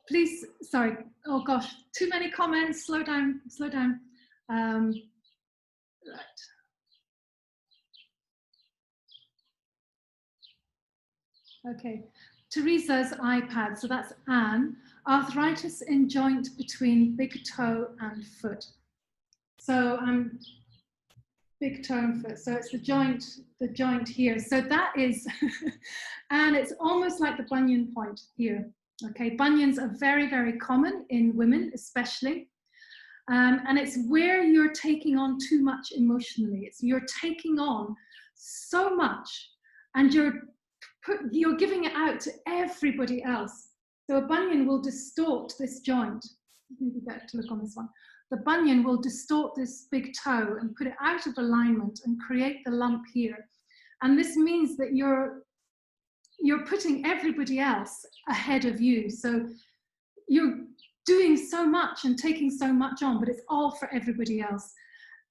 please, sorry, oh gosh, too many comments, slow down, slow down. Right. Okay, Teresa's iPad, so that's Anne. Arthritis in joint between big toe and foot. So big toe and foot, so it's the joint here. So that is, and it's almost like the bunion point here. Okay, bunions are very, very common in women especially. And it's where you're taking on too much emotionally. You're taking on so much and you're giving it out to everybody else. So a bunion will distort this joint. Maybe better to look on this one. The bunion will distort this big toe and put it out of alignment and create the lump here. And this means that you're putting everybody else ahead of you. So you're doing so much and taking so much on, but it's all for everybody else.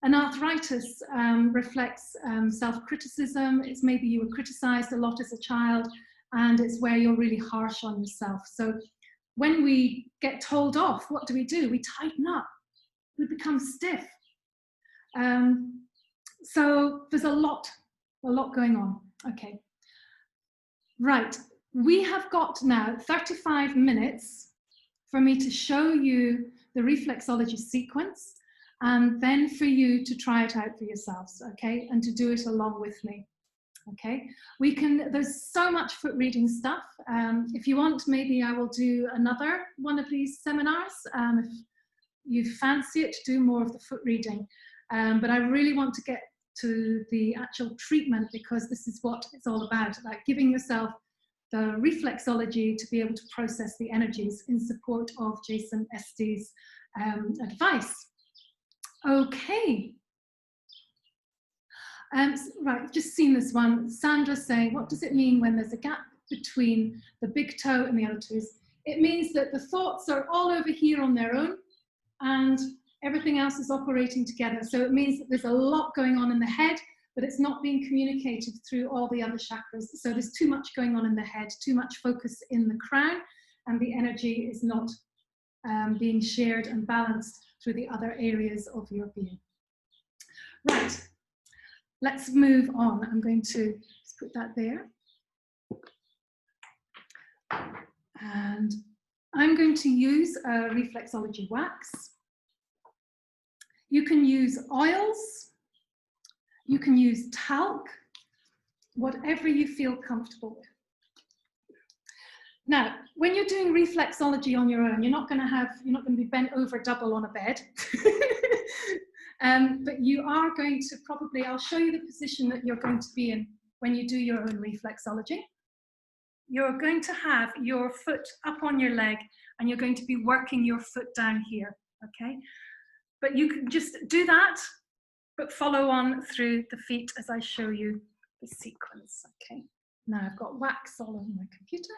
And arthritis reflects self-criticism. It's maybe you were criticized a lot as a child, and it's where you're really harsh on yourself. So when we get told off, what do? We tighten up. We become stiff. So there's a lot going on. Okay. Right. We have got now 35 minutes for me to show you the reflexology sequence, and then for you to try it out for yourselves, okay, and to do it along with me, okay. There's so much foot reading stuff. If you want, maybe I will do another one of these seminars. If you fancy it, to do more of the foot reading. But I really want to get to the actual treatment, because this is what it's all about giving yourself the reflexology to be able to process the energies in support of Jason Estey's advice. Okay. Right, just seen this one. Sandra's saying, what does it mean when there's a gap between the big toe and the other toes? It means that the thoughts are all over here on their own and everything else is operating together. So it means that there's a lot going on in the head, but it's not being communicated through all the other chakras. So there's too much going on in the head, too much focus in the crown, and the energy is not being shared and balanced through the other areas of your being. Right, let's move on. I'm going to just put that there. And I'm going to use a Reflexology Wax. You can use oils, you can use talc, whatever you feel comfortable with. Now, when you're doing reflexology on your own, you're not going to be bent over double on a bed. But you are going to probably, I'll show you the position that you're going to be in when you do your own reflexology. You're going to have your foot up on your leg and you're going to be working your foot down here, okay? But you can just do that, but follow on through the feet as I show you the sequence, okay? Now I've got wax all over my computer.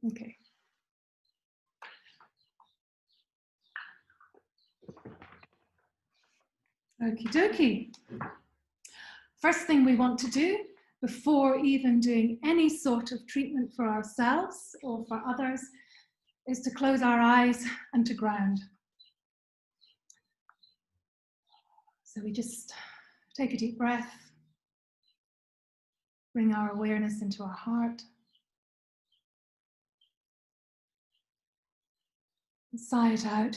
Okay. Okie dokie. First thing we want to do before even doing any sort of treatment for ourselves or for others is to close our eyes and to ground. So we just take a deep breath, bring our awareness into our heart, and sigh it out,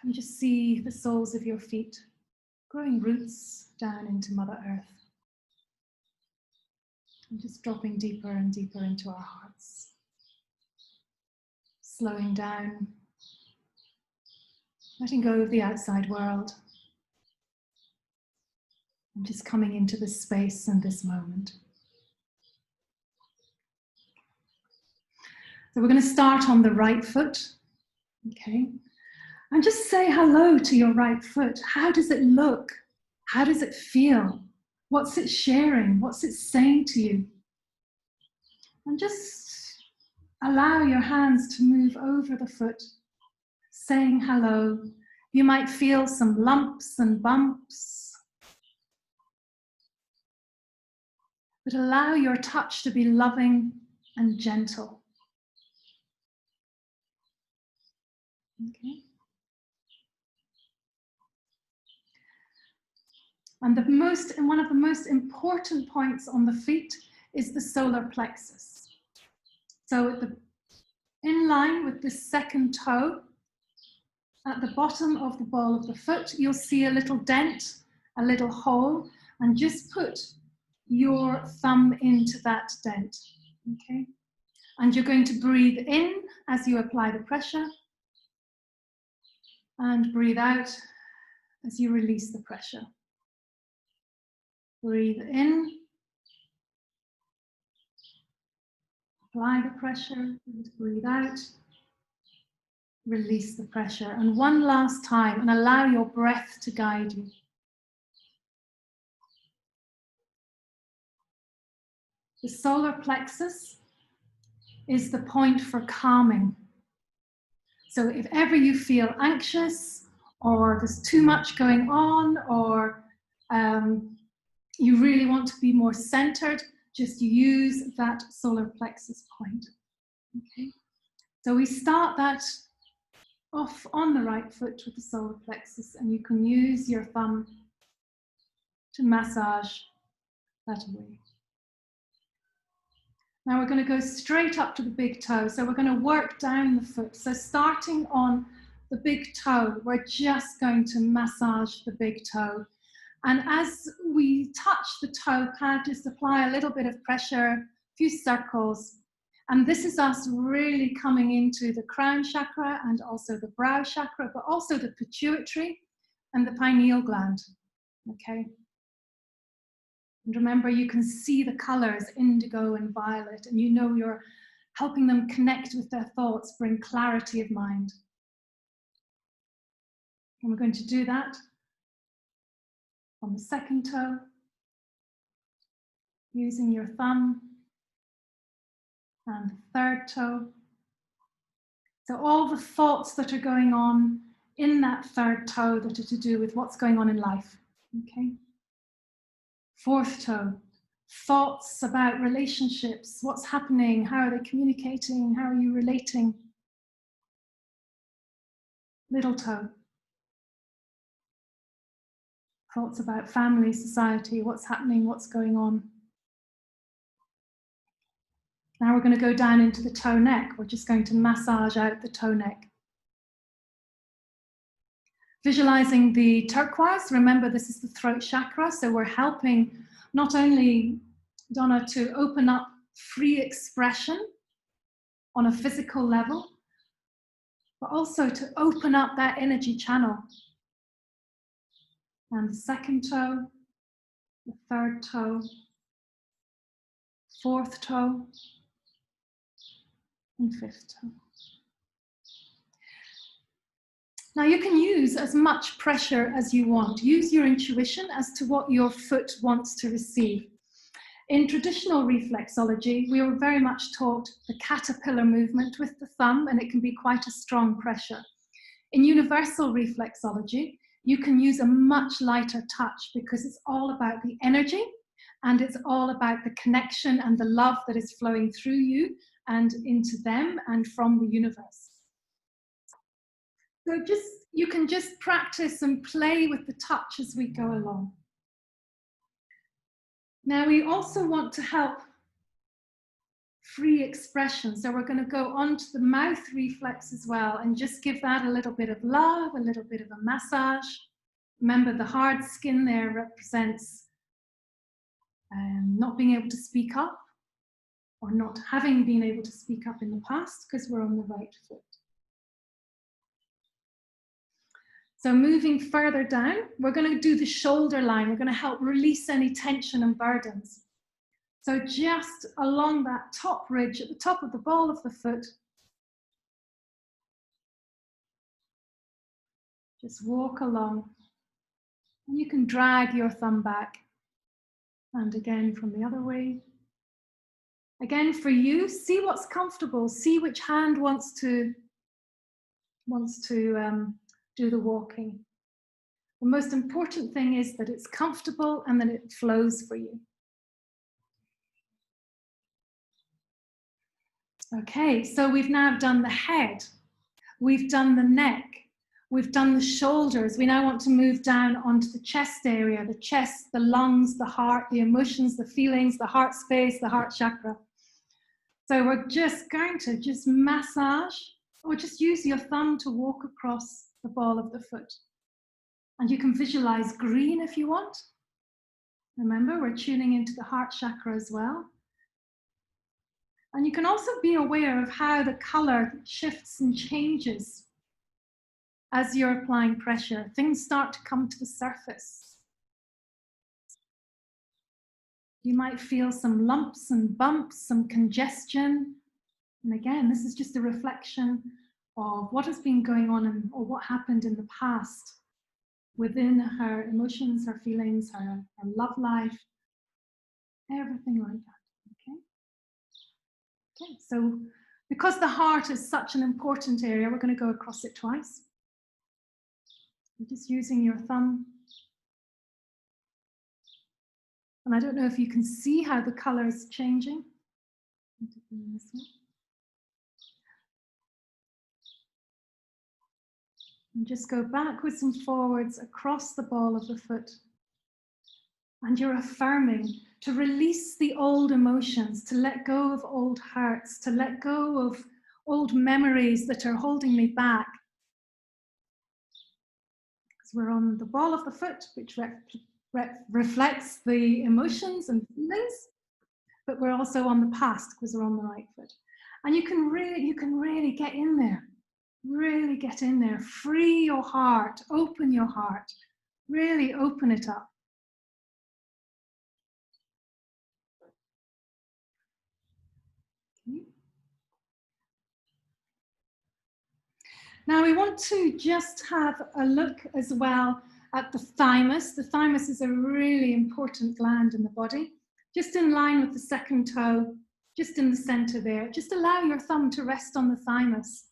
and just see the soles of your feet growing roots down into Mother Earth, and just dropping deeper and deeper into our hearts. Slowing down, letting go of the outside world, and just coming into this space and this moment. So we're going to start on the right foot, okay? And just say hello to your right foot. How does it look? How does it feel? What's it sharing? What's it saying to you? And just allow your hands to move over the foot, saying hello. You might feel some lumps and bumps, but allow your touch to be loving and gentle. Okay. And one of the most important points on the feet is the solar plexus. So in line with the second toe, at the bottom of the ball of the foot, you'll see a little dent, a little hole, and just put your thumb into that dent, okay? And you're going to breathe in as you apply the pressure, and breathe out as you release the pressure. Breathe in, apply the pressure, and breathe out. Release the pressure. And one last time, and allow your breath to guide you. The solar plexus is the point for calming. So if ever you feel anxious, or there's too much going on, or you really want to be more centered, just use that solar plexus point. Okay. So we start that off on the right foot with the solar plexus, and you can use your thumb to massage that away. Now we're going to go straight up to the big toe. So we're going to work down the foot. So starting on the big toe, we're just going to massage the big toe. And as we touch the toe pad, just apply a little bit of pressure, a few circles, And this is us really coming into the crown chakra and also the brow chakra, but also the pituitary and the pineal gland, okay? And remember, you can see the colors, indigo and violet, and you know you're helping them connect with their thoughts, bring clarity of mind. And we're going to do that on the second toe, using your thumb, and the third toe. So all the thoughts that are going on in that third toe that are to do with what's going on in life, okay? Fourth toe, thoughts about relationships, what's happening, how are they communicating, how are you relating? Middle toe, thoughts about family, society, what's happening, what's going on. Now we're going to go down into the toe neck. We're just going to massage out the toe neck. Visualizing the turquoise, remember this is the throat chakra, so we're helping not only, Donna, to open up free expression on a physical level, but also to open up that energy channel. And the second toe, the third toe, fourth toe, and fifth toe. Now you can use as much pressure as you want. Use your intuition as to what your foot wants to receive. In traditional reflexology, we were very much taught the caterpillar movement with the thumb, and it can be quite a strong pressure. In universal reflexology, you can use a much lighter touch because it's all about the energy and it's all about the connection and the love that is flowing through you and into them and from the universe. So you can just practice and play with the touch as we go along. Now we also want to help free expression. So we're going to go on to the mouth reflex as well and just give that a little bit of love, a little bit of a massage. Remember, the hard skin there represents not being able to speak up or not having been able to speak up in the past because we're on the right foot. So moving further down, we're going to do the shoulder line. We're going to help release any tension and burdens. So just along that top ridge at the top of the ball of the foot, just walk along. And you can drag your thumb back. And again from the other way. Again for you, see what's comfortable. See which hand wants to do the walking. The most important thing is that it's comfortable and that it flows for you. Okay, so we've now done the head, we've done the neck, we've done the shoulders. We now want to move down onto the chest area, the chest, the lungs, the heart, the emotions, the feelings, the heart space, the heart chakra. So we're just going to just massage or just use your thumb to walk across the ball of the foot. And you can visualize green if you want. Remember, we're tuning into the heart chakra as well. And you can also be aware of how the color shifts and changes as you're applying pressure. Things start to come to the surface. You might feel some lumps and bumps, some congestion. And again, this is just a reflection of what has been going on or what happened in the past within her emotions, her feelings, her love life, everything like that, okay? Okay, so because the heart is such an important area, we're going to go across it twice. You're just using your thumb. And I don't know if you can see how the color is changing. And just go backwards and forwards across the ball of the foot. And you're affirming to release the old emotions, to let go of old hurts, to let go of old memories that are holding me back. Because we're on the ball of the foot, which reflects the emotions and feelings, but we're also on the past because we're on the right foot. And you can really get in there. Really get in there. Free your heart. Open your heart. Really open it up. Okay. Now we want to just have a look as well at the thymus. The thymus is a really important gland in the body, just in line with the second toe, just in the center there. Just allow your thumb to rest on the thymus.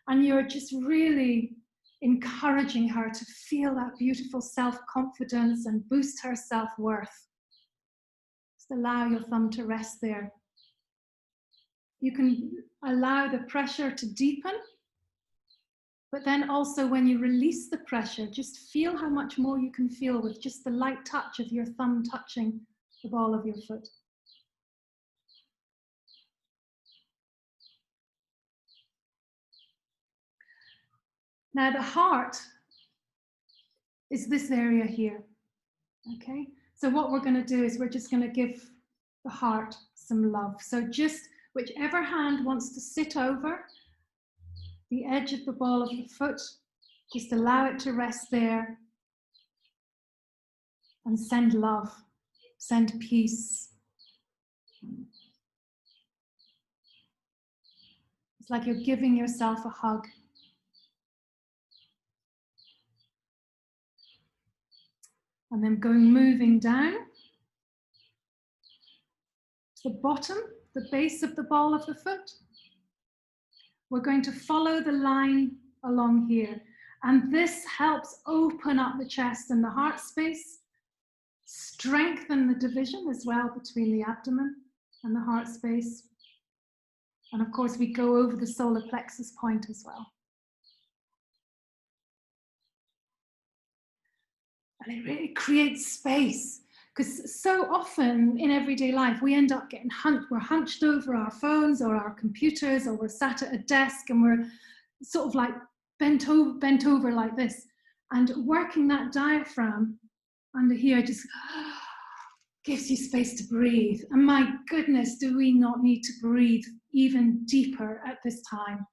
And you're just really encouraging her to feel that beautiful self-confidence and boost her self-worth. Just allow your thumb to rest there. You can allow the pressure to deepen, but then also when you release the pressure, just feel how much more you can feel with just the light touch of your thumb touching the ball of your foot. Now the heart is this area here, okay? So what we're gonna do is we're just gonna give the heart some love. So just whichever hand wants to sit over the edge of the ball of the foot, just allow it to rest there and send love, send peace. It's like you're giving yourself a hug. And then moving down to the bottom, the base of the ball of the foot. We're going to follow the line along here. And this helps open up the chest and the heart space, strengthen the division as well between the abdomen and the heart space. And of course, we go over the solar plexus point as well. And it really creates space, because so often in everyday life, we end up getting we're hunched over our phones or our computers, or we're sat at a desk and we're sort of like bent over like this. And working that diaphragm under here just gives you space to breathe. And my goodness, do we not need to breathe even deeper at this time?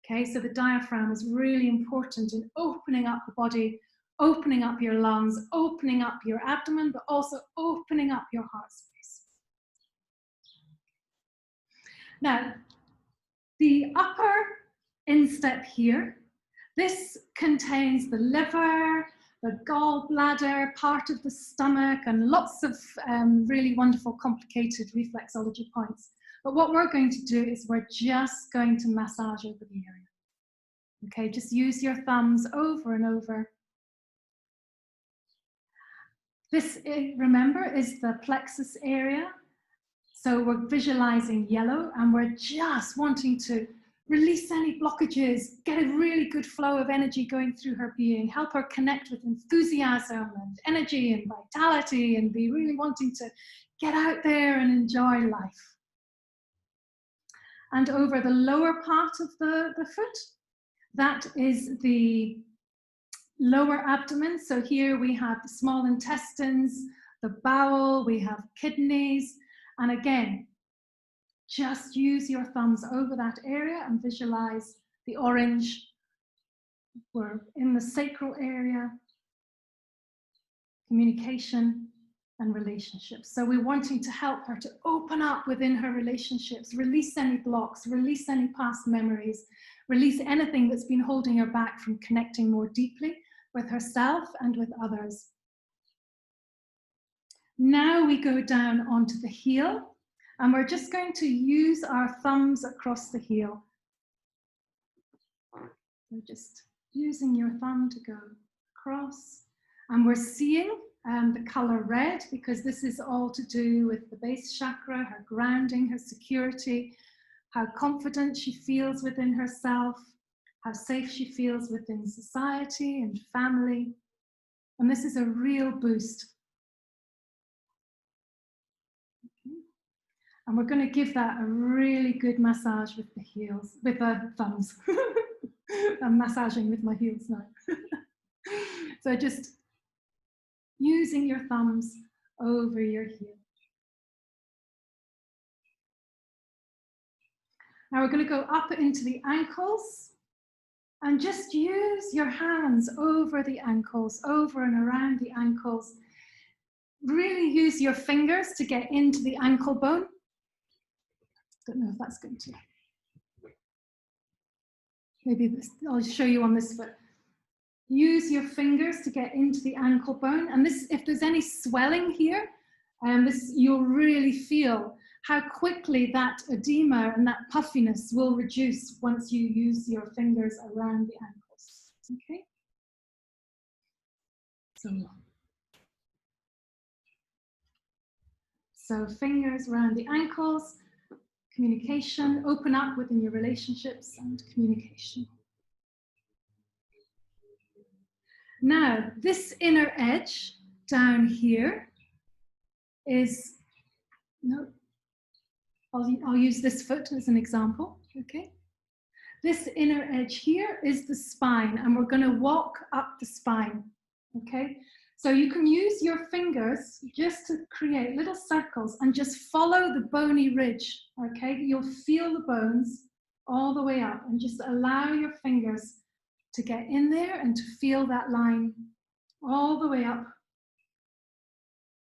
Okay, so the diaphragm is really important in opening up the body, opening up your lungs, opening up your abdomen, but also opening up your heart space. Now, the upper instep here, this contains the liver, the gallbladder, part of the stomach, and lots of really wonderful, complicated reflexology points. But what we're going to do is we're just going to massage over the area. Okay, just use your thumbs over and over. This, remember, is the plexus area. So we're visualizing yellow, and we're just wanting to release any blockages, get a really good flow of energy going through her being, help her connect with enthusiasm and energy and vitality, and be really wanting to get out there and enjoy life. And over the lower part of the foot, that is the lower abdomen. So here we have the small intestines, the bowel, we have kidneys. And again, just use your thumbs over that area and visualize the orange. We're in the sacral area, communication and relationships. So we're wanting to help her to open up within her relationships, release any blocks, release any past memories, release anything that's been holding her back from connecting more deeply with herself and with others. Now we go down onto the heel, and we're just going to use our thumbs across the heel. So just using your thumb to go across, and we're seeing the color red, because this is all to do with the base chakra, her grounding, her security, how confident she feels within herself, how safe she feels within society and family. And this is a real boost. Okay. And we're going to give that a really good massage with the heels, with the thumbs. I'm massaging with my heels now. So just using your thumbs over your heel. Now we're going to go up into the ankles and just use your hands over the ankles, over and around the ankles. Really use your fingers to get into the ankle bone. Don't know if that's going to. Maybe this, I'll show you on this foot. Use your fingers to get into the ankle bone. And this, if there's any swelling here, you'll really feel how quickly that edema and that puffiness will reduce once you use your fingers around the ankles. Okay? So fingers around the ankles, communication, open up within your relationships and communication. Now, this inner edge down here is, no, I'll use this foot as an example, okay? This inner edge here is the spine, and we're going to walk up the spine, okay? So you can use your fingers just to create little circles and just follow the bony ridge, okay? You'll feel the bones all the way up, and just allow your fingers to get in there and to feel that line all the way up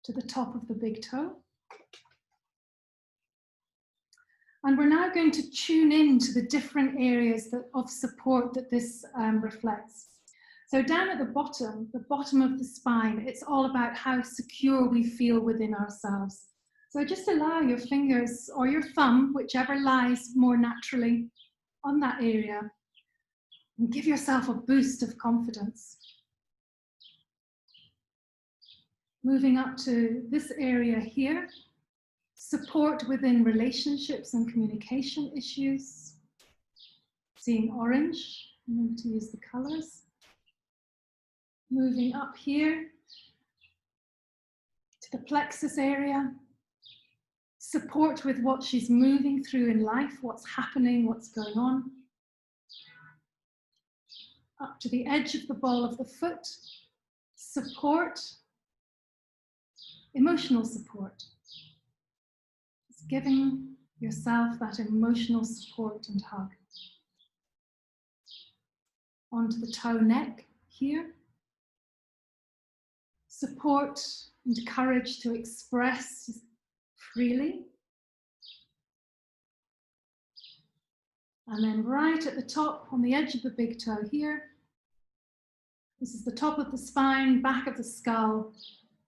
to the top of the big toe. And we're now going to tune into the different areas of support that this reflects. So down at the bottom of the spine, it's all about how secure we feel within ourselves. So just allow your fingers or your thumb, whichever lies more naturally on that area, and give yourself a boost of confidence. Moving up to this area here, support within relationships and communication issues. Seeing orange, remember to use the colors. Moving up here to the plexus area. Support with what she's moving through in life, what's happening, what's going on. Up to the edge of the ball of the foot. Support, emotional support. Just giving yourself that emotional support and hug. Onto the toe neck here. Support and courage to express freely. And then right at the top, on the edge of the big toe here, this is the top of the spine, back of the skull.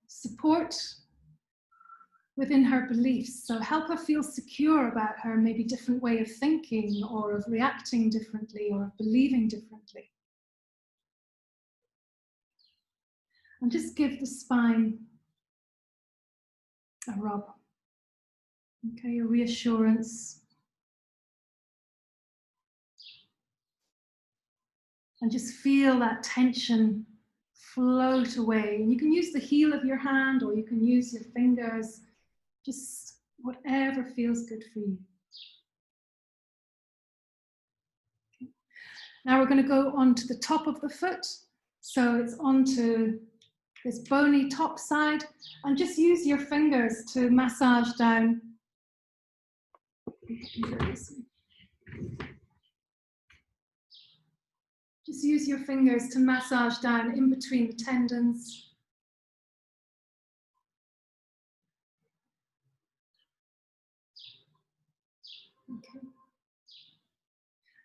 Support within her beliefs. So help her feel secure about her maybe different way of thinking, or of reacting differently, or of believing differently. And just give the spine a rub. Okay, a reassurance. And just feel that tension float away. And you can use the heel of your hand, or you can use your fingers, just whatever feels good for you. Okay. Now we're going to go onto the top of the foot. So it's onto this bony top side, and just use your fingers to massage down. Just use your fingers to massage down in between the tendons. Okay.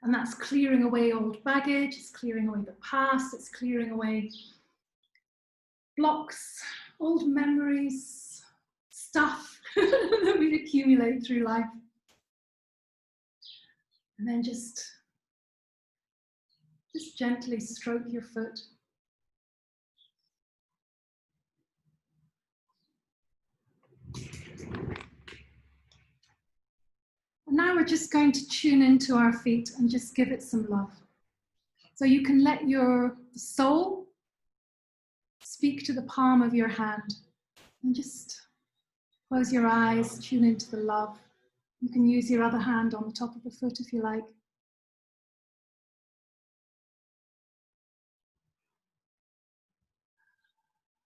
And that's clearing away old baggage, it's clearing away the past, it's clearing away blocks, old memories, stuff that we accumulate through life. And then just gently stroke your foot. And now we're just going to tune into our feet and just give it some love. So you can let your soul speak to the palm of your hand, and just close your eyes, tune into the love. You can use your other hand on the top of the foot if you like.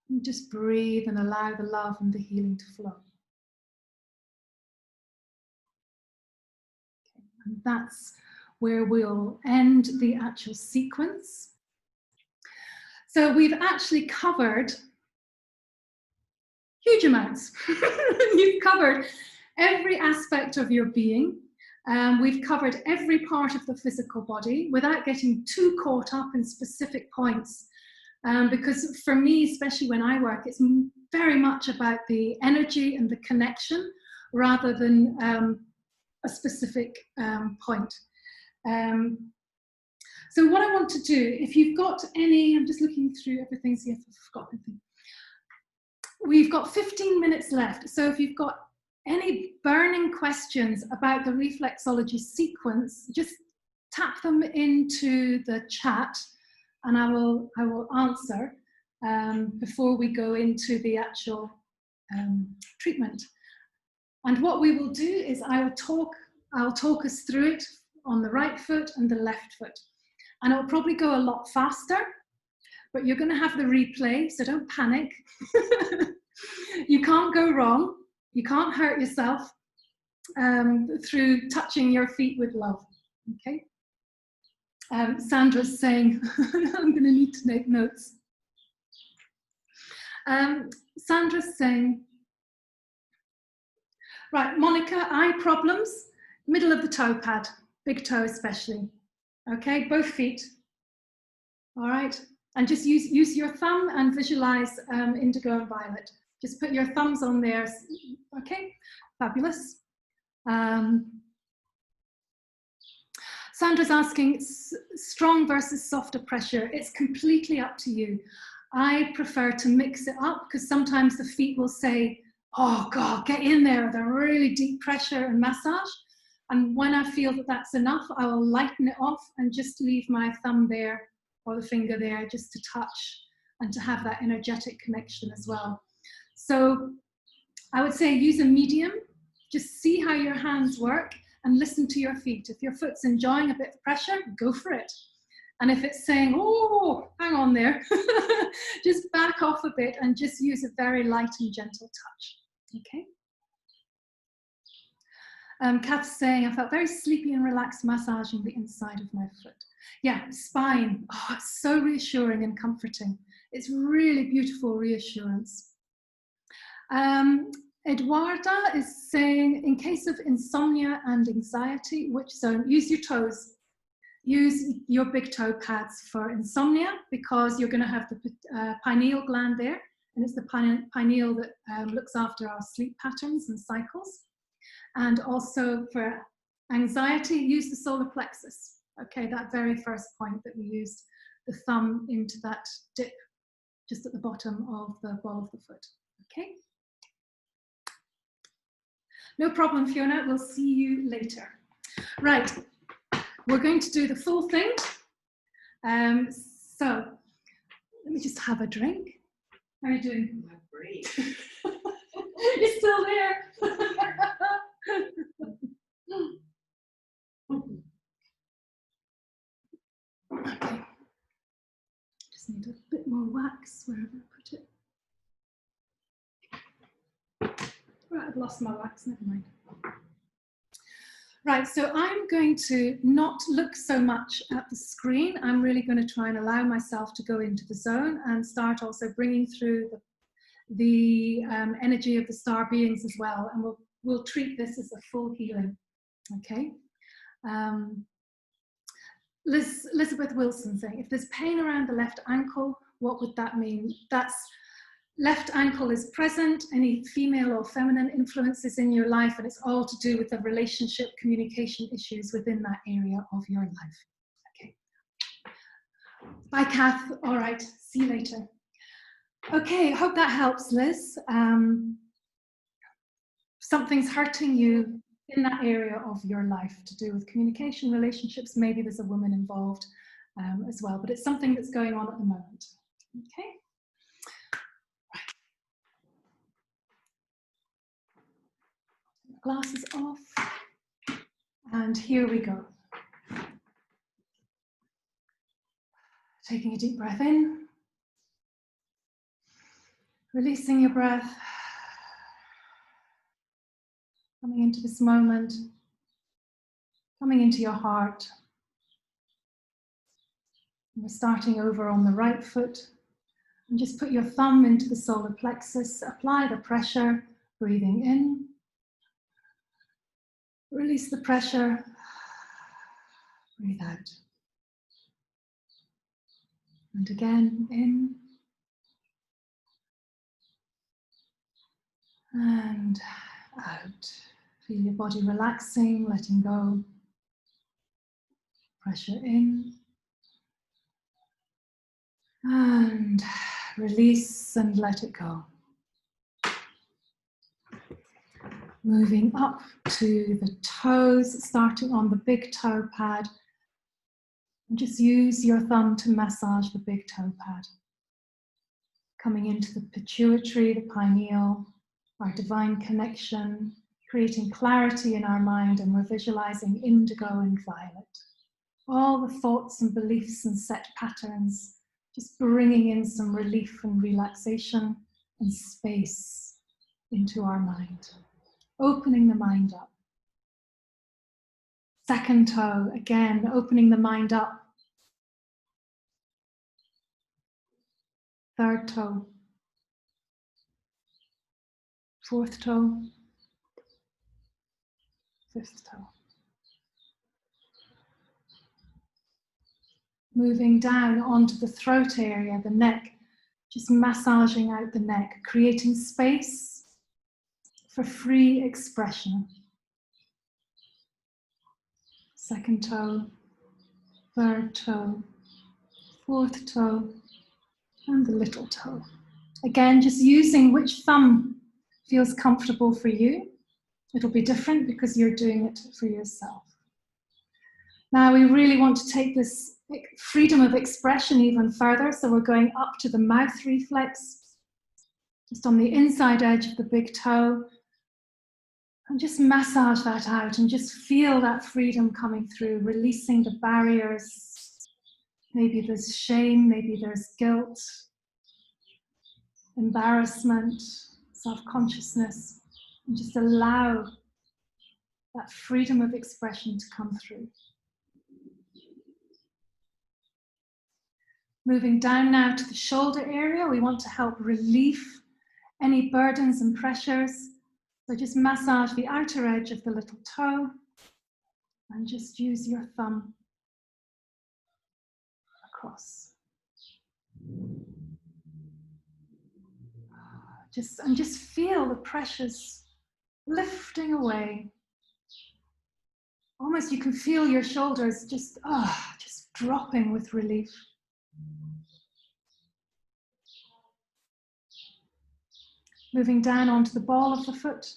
And just breathe and allow the love and the healing to flow. And that's where we'll end the actual sequence. So we've actually covered huge amounts. You've covered every aspect of your being. We've covered every part of the physical body without getting too caught up in specific points. Because for me, especially when I work, it's very much about the energy and the connection rather than a specific point. So what I want to do, if you've got any, I'm just looking through everything, see if I've forgotten anything. We've got 15 minutes left. So if you've got any burning questions about the reflexology sequence, just tap them into the chat and I will answer before we go into the actual treatment. And what we will do is I'll talk us through it on the right foot and the left foot. And it'll probably go a lot faster, but you're going to have the replay, so don't panic. You can't go wrong. You can't hurt yourself through touching your feet with love. Okay? Sandra's saying, I'm going to need to make notes. Sandra's saying, right, Monica, eye problems, middle of the toe pad, big toe especially. Okay, both feet. All right, and just use your thumb and visualize indigo and violet. Just put your thumbs on there. Okay, fabulous. Sandra's asking, strong versus softer pressure. It's completely up to you. I prefer to mix it up because sometimes the feet will say, oh God, get in there with a really deep pressure and massage. And when I feel that that's enough, I will lighten it off and just leave my thumb there or the finger there just to touch and to have that energetic connection as well. So I would say use a medium, just see how your hands work and listen to your feet. If your foot's enjoying a bit of pressure, go for it. And if it's saying, oh, hang on there, just back off a bit and just use a very light and gentle touch, okay? Kath's saying, I felt very sleepy and relaxed massaging the inside of my foot. Yeah, spine, oh, it's so reassuring and comforting. It's really beautiful reassurance. Eduarda is saying, in case of insomnia and anxiety, which zone? Use your toes. Use your big toe pads for insomnia because you're going to have the pineal gland there, and it's the pineal that looks after our sleep patterns and cycles. And also for anxiety, use the solar plexus. Okay, that very first point that we used, the thumb into that dip just at the bottom of the ball of the foot. Okay. No problem, Fiona. We'll see you later. Right, we're going to do the full thing. So let me just have a drink. How are you doing? I'm great. You're still there. Okay. Just need a bit more wax wherever I put it. Right, I've lost my wax, never mind. Right, so I'm going to not look so much at the screen. I'm really going to try and allow myself to go into the zone and start also bringing through the energy of the star beings as well. And we'll treat this as a full healing, okay? Elizabeth Wilson saying, if there's pain around the left ankle, what would that mean? That's left ankle is present, any female or feminine influences in your life, and it's all to do with the relationship communication issues within that area of your life. Okay. Bye, Kath. All right, see you later. Okay, hope that helps, Liz. Something's hurting you in that area of your life to do with communication, relationships. Maybe there's a woman involved as well, but it's something that's going on at the moment. Okay. Glasses off, and here we go. Taking a deep breath in, releasing your breath, coming into this moment, coming into your heart. And we're starting over on the right foot. And just put your thumb into the solar plexus, apply the pressure, breathing in. Release the pressure, breathe out. And again, in. And out. Feel your body relaxing, letting go. Pressure in. And release and let it go. Moving up to the toes, starting on the big toe pad. And just use your thumb to massage the big toe pad. Coming into the pituitary, the pineal, our divine connection, creating clarity in our mind, and we're visualizing indigo and violet. All the thoughts and beliefs and set patterns, just bringing in some relief and relaxation and space into our mind. Opening the mind up. Second toe, again, opening the mind up. Third toe. Fourth toe. Fifth toe. Moving down onto the throat area, the neck, just massaging out the neck, creating space for free expression. Second toe, third toe, fourth toe, and the little toe. Again, just using which thumb feels comfortable for you. It'll be different because you're doing it for yourself. Now we really want to take this freedom of expression even further, so we're going up to the mouth reflex, just on the inside edge of the big toe, and just massage that out and just feel that freedom coming through, releasing the barriers. Maybe there's shame, maybe there's guilt, embarrassment, self-consciousness, and just allow that freedom of expression to come through. Moving down now to the shoulder area, we want to help relieve any burdens and pressures. So just massage the outer edge of the little toe and just use your thumb across. Just feel the pressures lifting away. Almost you can feel your shoulders just dropping with relief. Moving down onto the ball of the foot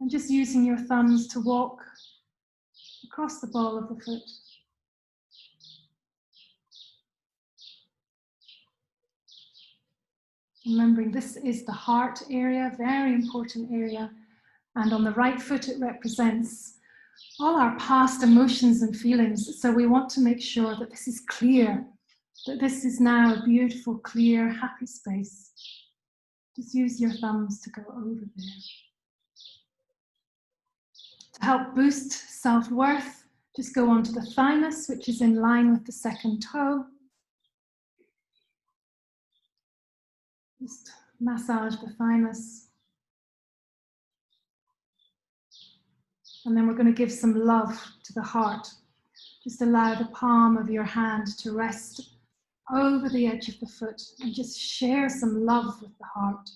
and just using your thumbs to walk across the ball of the foot. Remembering this is the heart area, very important area. And on the right foot it represents all our past emotions and feelings. So we want to make sure that this is clear, that this is now a beautiful, clear, happy space. Just use your thumbs to go over there. To help boost self-worth, just go onto the thymus, which is in line with the second toe. Just massage the thymus. And then we're going to give some love to the heart. Just allow the palm of your hand to rest over the edge of the foot and just share some love with the heart.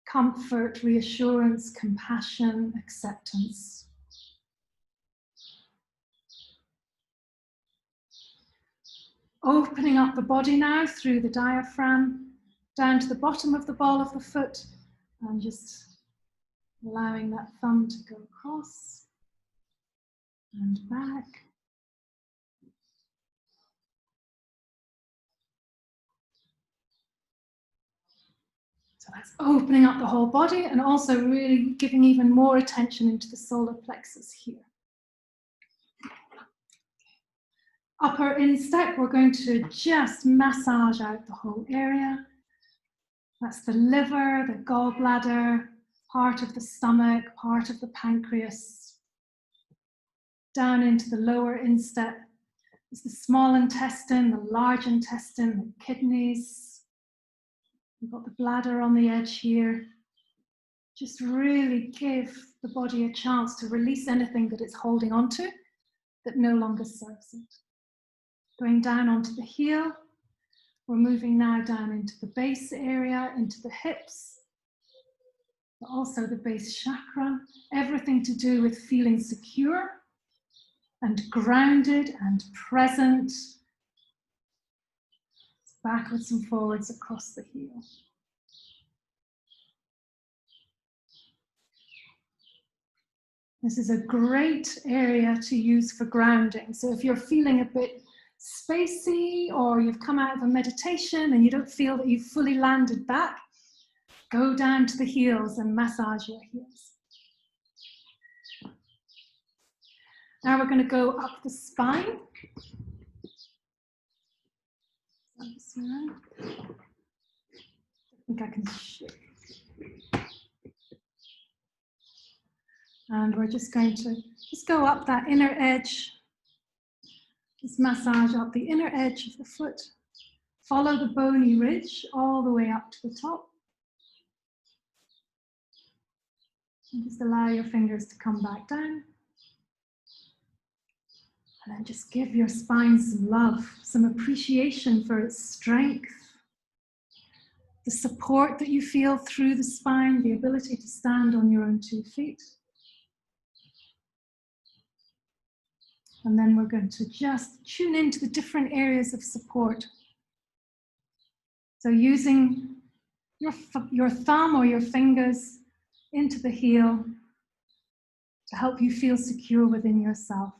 Comfort, reassurance, compassion, acceptance. Opening up the body now through the diaphragm, down to the bottom of the ball of the foot, and just allowing that thumb to go across and back. So that's opening up the whole body and also really giving even more attention into the solar plexus here. Upper instep, we're going to just massage out the whole area. That's the liver, the gallbladder, part of the stomach, part of the pancreas. down into the lower instep. It's the small intestine, the large intestine, the kidneys. We've got the bladder on the edge here. Just really give the body a chance to release anything that it's holding onto that no longer serves it. Going down onto the heel. We're moving now down into the base area, into the hips, but also the base chakra. Everything to do with feeling secure and grounded and present. Backwards and forwards across the heel. This is a great area to use for grounding. So if you're feeling a bit spacey, or you've come out of a meditation and you don't feel that you've fully landed back, go down to the heels and massage your heels. Now we're going to go up the spine. I think I can show. And we're just going to go up that inner edge. Just massage up the inner edge of the foot. Follow the bony ridge all the way up to the top. And just allow your fingers to come back down. And then just give your spine some love, some appreciation for its strength, the support that you feel through the spine, the ability to stand on your own 2 feet. And then we're going to just tune into the different areas of support. So using your thumb or your fingers into the heel to help you feel secure within yourself.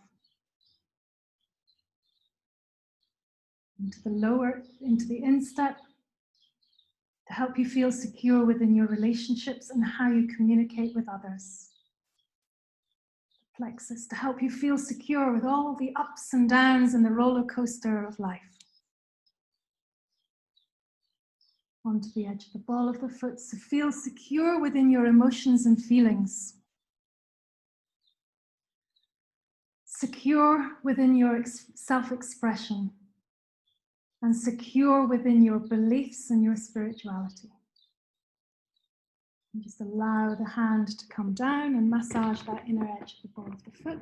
Into the lower, into the instep, to help you feel secure within your relationships and how you communicate with others. Plexus, to help you feel secure with all the ups and downs and the roller coaster of life. Onto the edge of the ball of the foot, so feel secure within your emotions and feelings. Secure within your self-expression. And secure within your beliefs and your spirituality. And just allow the hand to come down and massage that inner edge of the ball of the foot.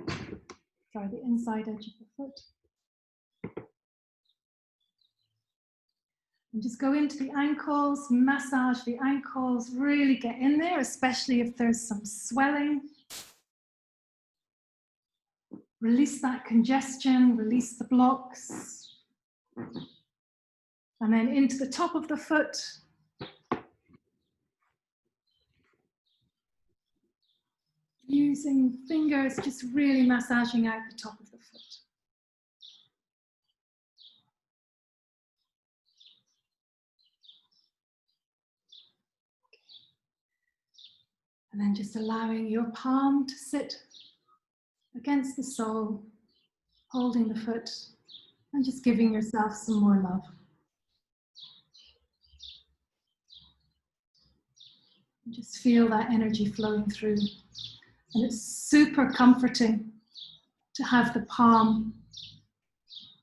Sorry, the inside edge of the foot. And just go into the ankles, massage the ankles, really get in there, especially if there's some swelling. Release that congestion, release the blocks. And then into the top of the foot. Using fingers, just really massaging out the top of the foot. And then just allowing your palm to sit against the sole, holding the foot, and just giving yourself some more love. Just feel that energy flowing through. And it's super comforting to have the palm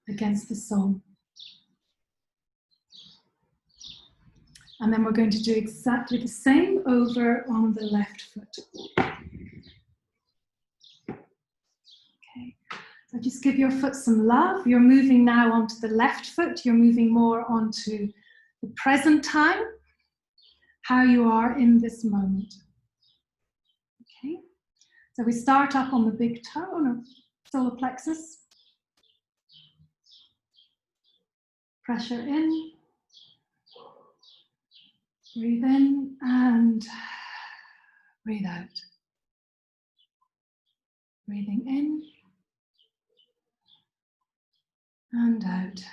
against the sole. And then we're going to do exactly the same over on the left foot. Okay, so just give your foot some love. You're moving now onto the left foot. You're moving more onto the present time, how you are in this moment. Okay, so we start up on the big toe, no, solar plexus. Pressure in. Breathe in and breathe out. Breathing in and out.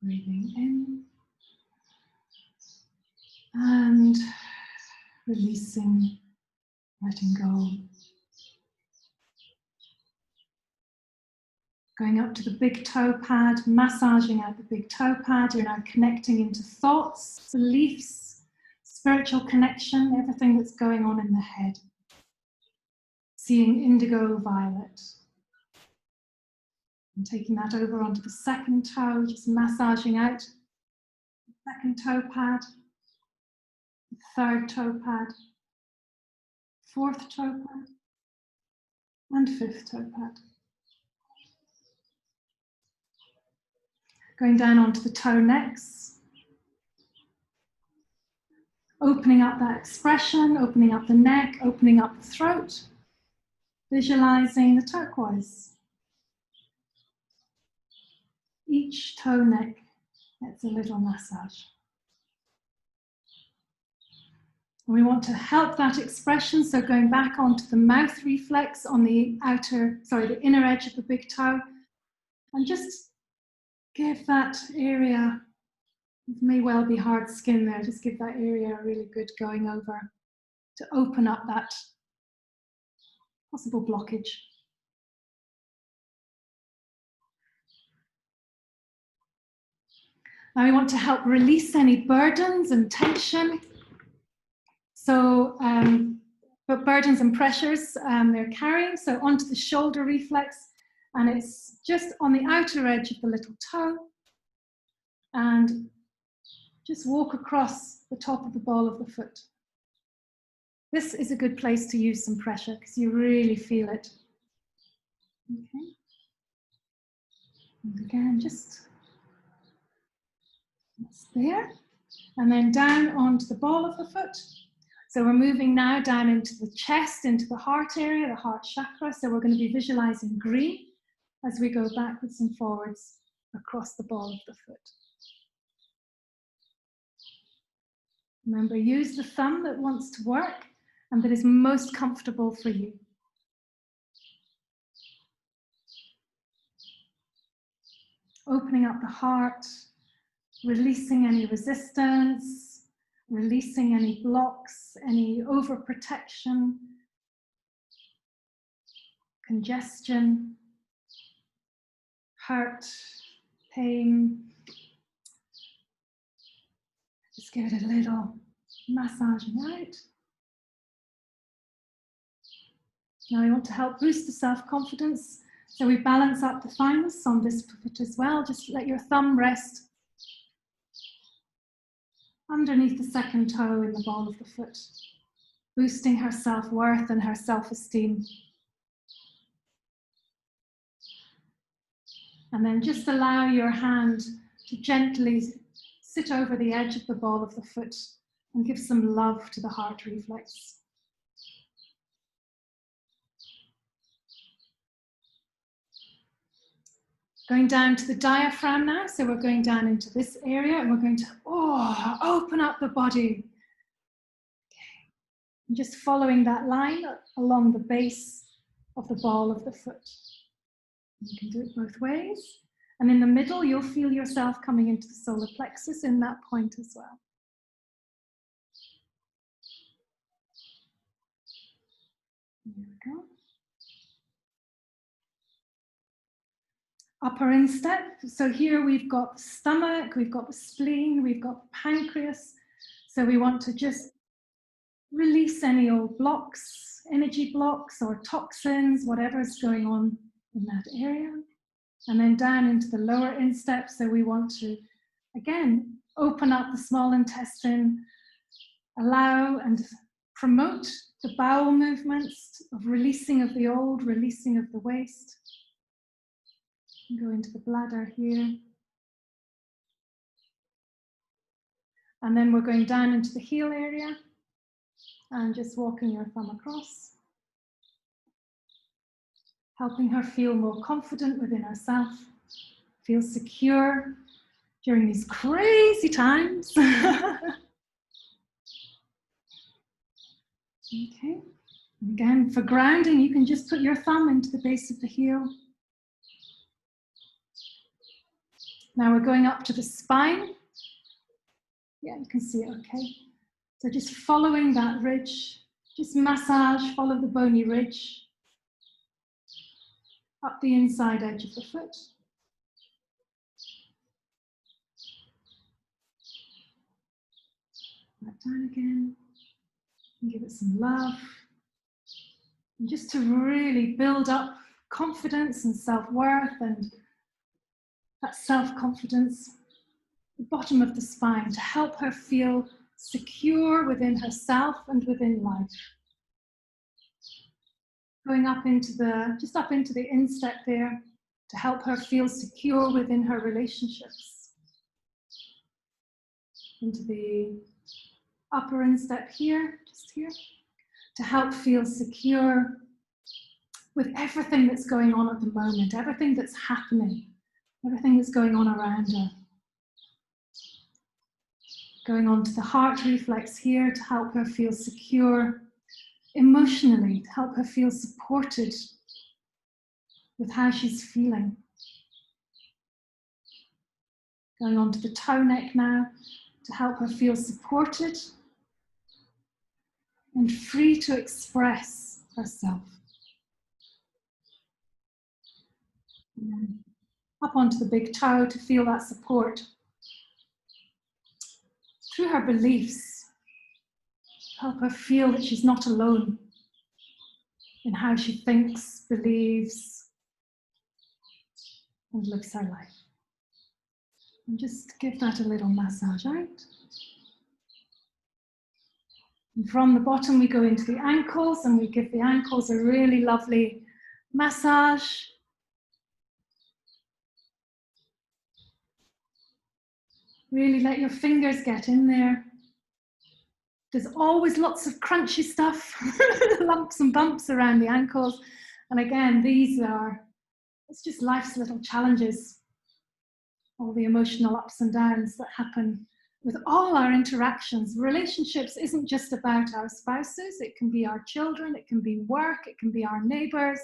Breathing in and releasing, letting go. Going up to the big toe pad, massaging out the big toe pad. You're now connecting into thoughts, beliefs, spiritual connection, everything that's going on in the head. seeing indigo violet. And taking that over onto the second toe, just massaging out the second toe pad, the third toe pad, fourth toe pad, and fifth toe pad. Going down onto the toe necks, opening up that expression, opening up the neck, opening up the throat, visualizing the turquoise. Each toe neck gets a little massage. And we want to help that expression, so going back onto the mouth reflex on the the inner edge of the big toe, and just give that area, it may well be hard skin there, just give that area a really good going over to open up that possible blockage. Now we want to help release any burdens and tension. So, but burdens and pressures they're carrying, so onto the shoulder reflex, and it's just on the outer edge of the little toe, and just walk across the top of the ball of the foot. This is a good place to use some pressure because you really feel it. Okay. And again, just that's there. And then down onto the ball of the foot. So we're moving now down into the chest, into the heart area, the heart chakra. So we're going to be visualizing green as we go backwards and forwards across the ball of the foot. Remember, use the thumb that wants to work and that is most comfortable for you. Opening up the heart, releasing any resistance, releasing any blocks, any overprotection, congestion, hurt, pain. Just give it a little massaging out. Now we want to help boost the self-confidence. So we balance up the thymus on this foot as well. Just let your thumb rest underneath the second toe in the ball of the foot, boosting her self-worth and her self-esteem. And then just allow your hand to gently sit over the edge of the ball of the foot and give some love to the heart reflex. Going down to the diaphragm now, so we're going down into this area and we're going to open up the body. Okay. And just following that line along the base of the ball of the foot. You can do it both ways. And in the middle, you'll feel yourself coming into the solar plexus in that point as well. Here we go. Upper instep. So here we've got the stomach, we've got the spleen, we've got the pancreas. So we want to just release any old blocks, energy blocks or toxins, whatever's going on in that area. And then down into the lower instep. So we want to, again, open up the small intestine, allow and promote the bowel movements of releasing of the old, releasing of the waste. Go into the bladder here. And then we're going down into the heel area and just walking your thumb across, helping her feel more confident within herself, feel secure during these crazy times. Okay. Again, for grounding, you can just put your thumb into the base of the heel. Now we're going up to the spine. Yeah, you can see it okay. So just following that ridge, just massage, follow the bony ridge up the inside edge of the foot. Back down again, and give it some love. And just to really build up confidence and self-worth, and that self-confidence, the bottom of the spine, to help her feel secure within herself and within life. Going up into the, just up into the instep there, to help her feel secure within her relationships. Into the upper instep here, just here, to help feel secure with everything that's going on at the moment, everything that's happening, everything that's going on around her. Going on to the heart reflex here to help her feel secure emotionally, to help her feel supported with how she's feeling. Going on to the toe neck now to help her feel supported and free to express herself. And then up onto the big toe to feel that support through her beliefs. Help her feel that she's not alone in how she thinks, believes, and lives her life. And just give that a little massage out. And from the bottom we go into the ankles, and we give the ankles a really lovely massage. Really let your fingers get in there. There's always lots of crunchy stuff, lumps and bumps around the ankles. And again, it's just life's little challenges, all the emotional ups and downs that happen with all our interactions. Relationships isn't just about our spouses, it can be our children, it can be work, it can be our neighbors.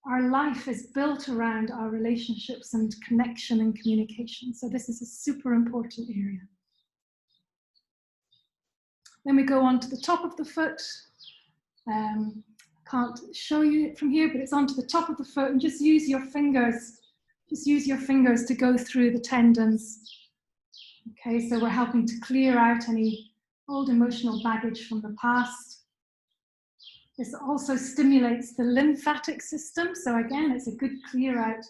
Our life is built around our relationships and connection and communication. So this is a super important area. Then we go on to the top of the foot. Can't show you it from here, but it's onto the top of the foot, and just use your fingers. Just use your fingers to go through the tendons. Okay, so we're helping to clear out any old emotional baggage from the past. This also stimulates the lymphatic system. So again, it's a good clear out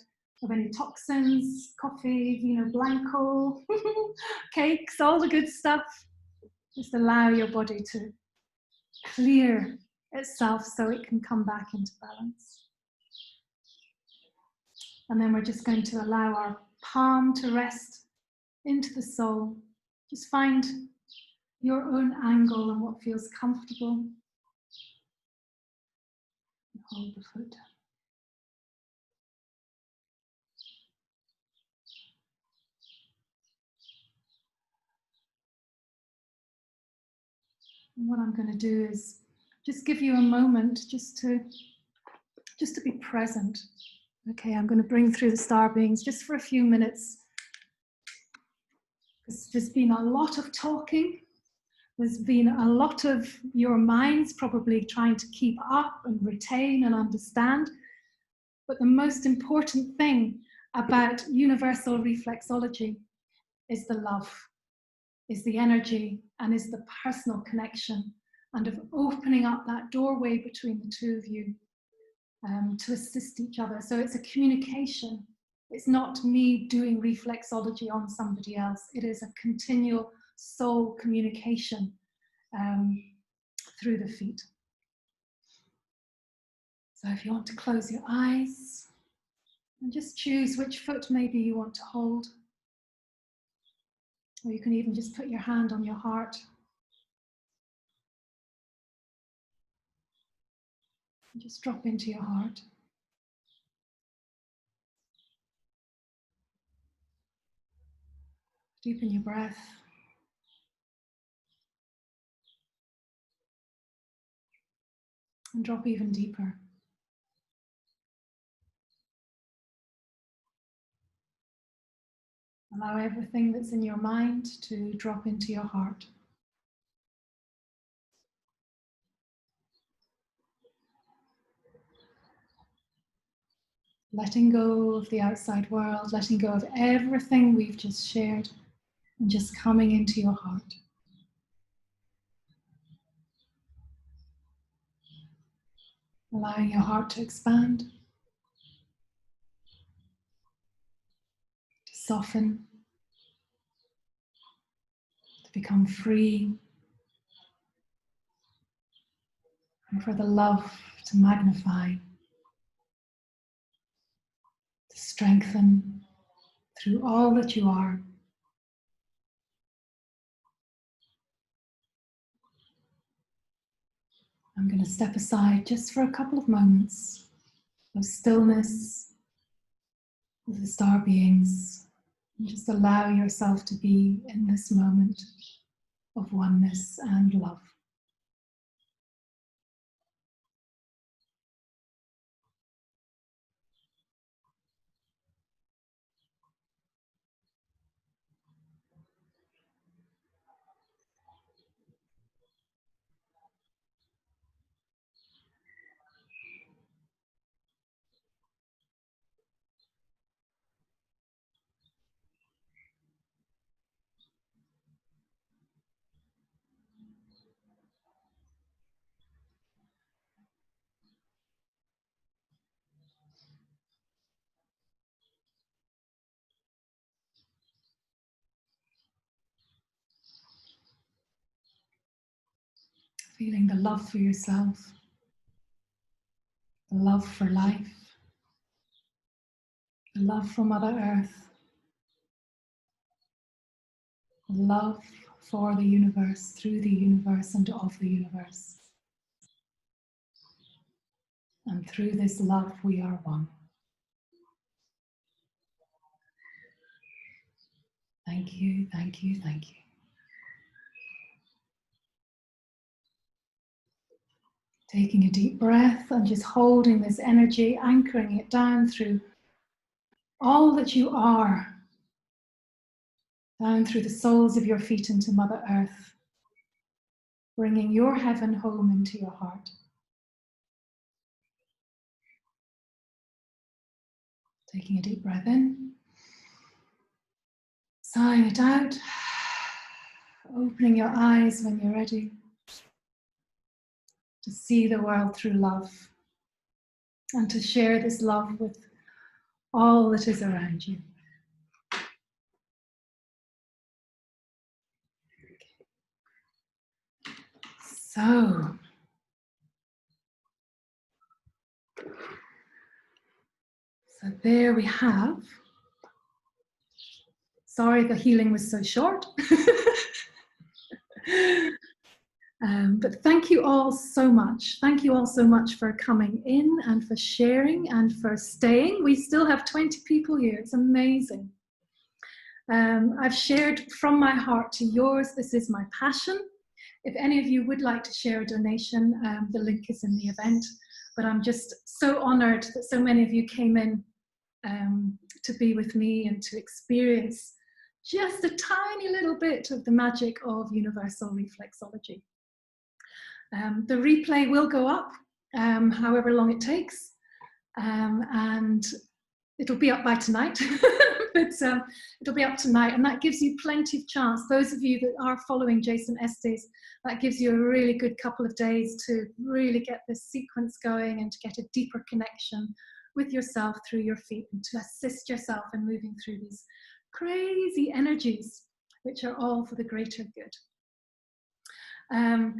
of any toxins, coffee, vino blanco, cakes, all the good stuff. Just allow your body to clear itself so it can come back into balance. And then we're just going to allow our palm to rest into the sole. Just find your own angle and what feels comfortable. Hold the foot. And what I'm going to do is just give you a moment just to be present. Okay, I'm going to bring through the star beings just for a few minutes. Because there's been a lot of talking. There's been a lot of your minds probably trying to keep up and retain and understand. But the most important thing about Universal Reflexology is the love, is the energy, and is the personal connection, and of opening up that doorway between the two of you to assist each other. So it's a communication. It's not me doing reflexology on somebody else. It is a continual soul communication through the feet. So if you want to close your eyes and just choose which foot maybe you want to hold. Or you can even just put your hand on your heart. And just drop into your heart. Deepen your breath. And drop even deeper. Allow everything that's in your mind to drop into your heart. Letting go of the outside world, letting go of everything we've just shared, and just coming into your heart. Allowing your heart to expand, to soften, to become free, and for the love to magnify, to strengthen through all that you are. I'm going to step aside just for a couple of moments of stillness with the star beings, and just allow yourself to be in this moment of oneness and love. Feeling the love for yourself, the love for life, the love for Mother Earth, the love for the universe, through the universe and of the universe. And through this love we are one. Thank you, thank you, thank you. Taking a deep breath and just holding this energy, anchoring it down through all that you are, down through the soles of your feet into Mother Earth, bringing your heaven home into your heart. Taking a deep breath in, sighing it out, opening your eyes when you're ready to see the world through love and to share this love with all that is around you. So, there we have. Sorry the healing was so short. But thank you all so much. Thank you all so much for coming in and for sharing and for staying. We still have 20 people here. It's amazing. I've shared from my heart to yours. This is my passion. If any of you would like to share a donation, the link is in the event. But I'm just so honored that so many of you came in to be with me and to experience just a tiny little bit of the magic of Universal Reflexology. The replay will go up, however long it takes, and it'll be up by tonight. But it'll be up tonight, and that gives you plenty of chance. Those of you that are following Jason Estes, that gives you a really good couple of days to really get this sequence going and to get a deeper connection with yourself through your feet and to assist yourself in moving through these crazy energies, which are all for the greater good.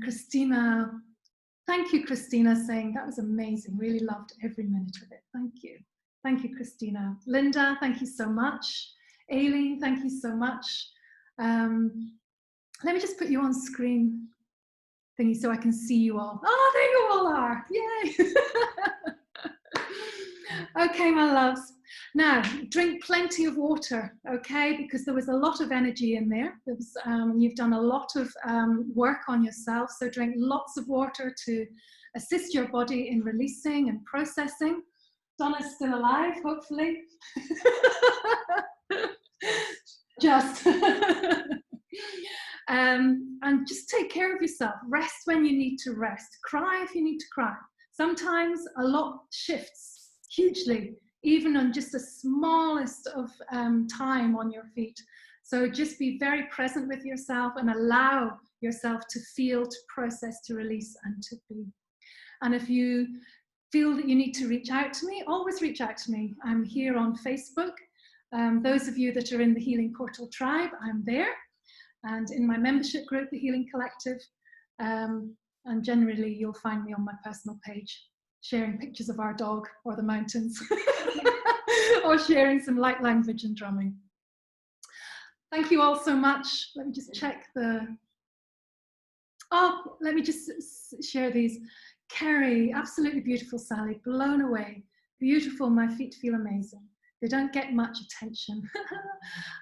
Christina, thank you, Christina, saying that was amazing. Really loved every minute of it. Thank you. Thank you, Christina. Linda, thank you so much. Aileen, thank you so much. Let me just put you on screen thingy so I can see you all. Oh, there you all are. Yay. Okay, my loves. Now, drink plenty of water, okay? Because there was a lot of energy in there. You've done a lot of work on yourself, so drink lots of water to assist your body in releasing and processing. Donna's still alive, hopefully. Just. And just take care of yourself. Rest when you need to rest. Cry if you need to cry. Sometimes a lot shifts hugely, even on just the smallest of time on your feet. So just be very present with yourself and allow yourself to feel, to process, to release, and to be. And if you feel that you need to reach out to me, always reach out to me. I'm here on Facebook. Those of you that are in the Healing Portal Tribe, I'm there. And in my membership group, the Healing Collective. And generally, you'll find me on my personal page, sharing pictures of our dog or the mountains, or sharing some light language and drumming. Thank you all so much. Let me just check the... Oh, let me just share these. Kerry, absolutely beautiful, Sally, blown away. Beautiful, my feet feel amazing. They don't get much attention.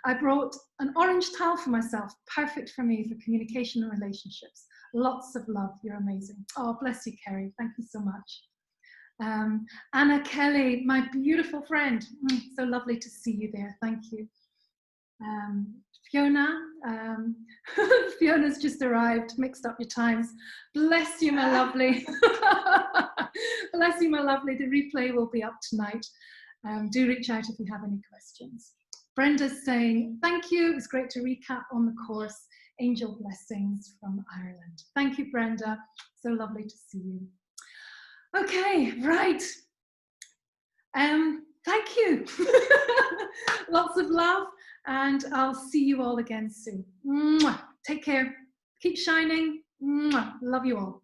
I brought an orange towel for myself, perfect for me for communication and relationships. Lots of love, you're amazing. Oh, bless you, Kerry, thank you so much. Anna Kelly, my beautiful friend, so lovely to see you there, thank you. Fiona, Fiona's just arrived, mixed up your times. Bless you, my lovely. Bless you, my lovely. The replay will be up tonight. Do reach out if you have any questions. Brenda's saying, thank you. It was great to recap on the course. Angel blessings from Ireland. Thank you, Brenda. So lovely to see you. Okay, right. Thank you. Lots of love, and I'll see you all again soon. Mwah. Take care. Keep shining. Mwah. Love you all.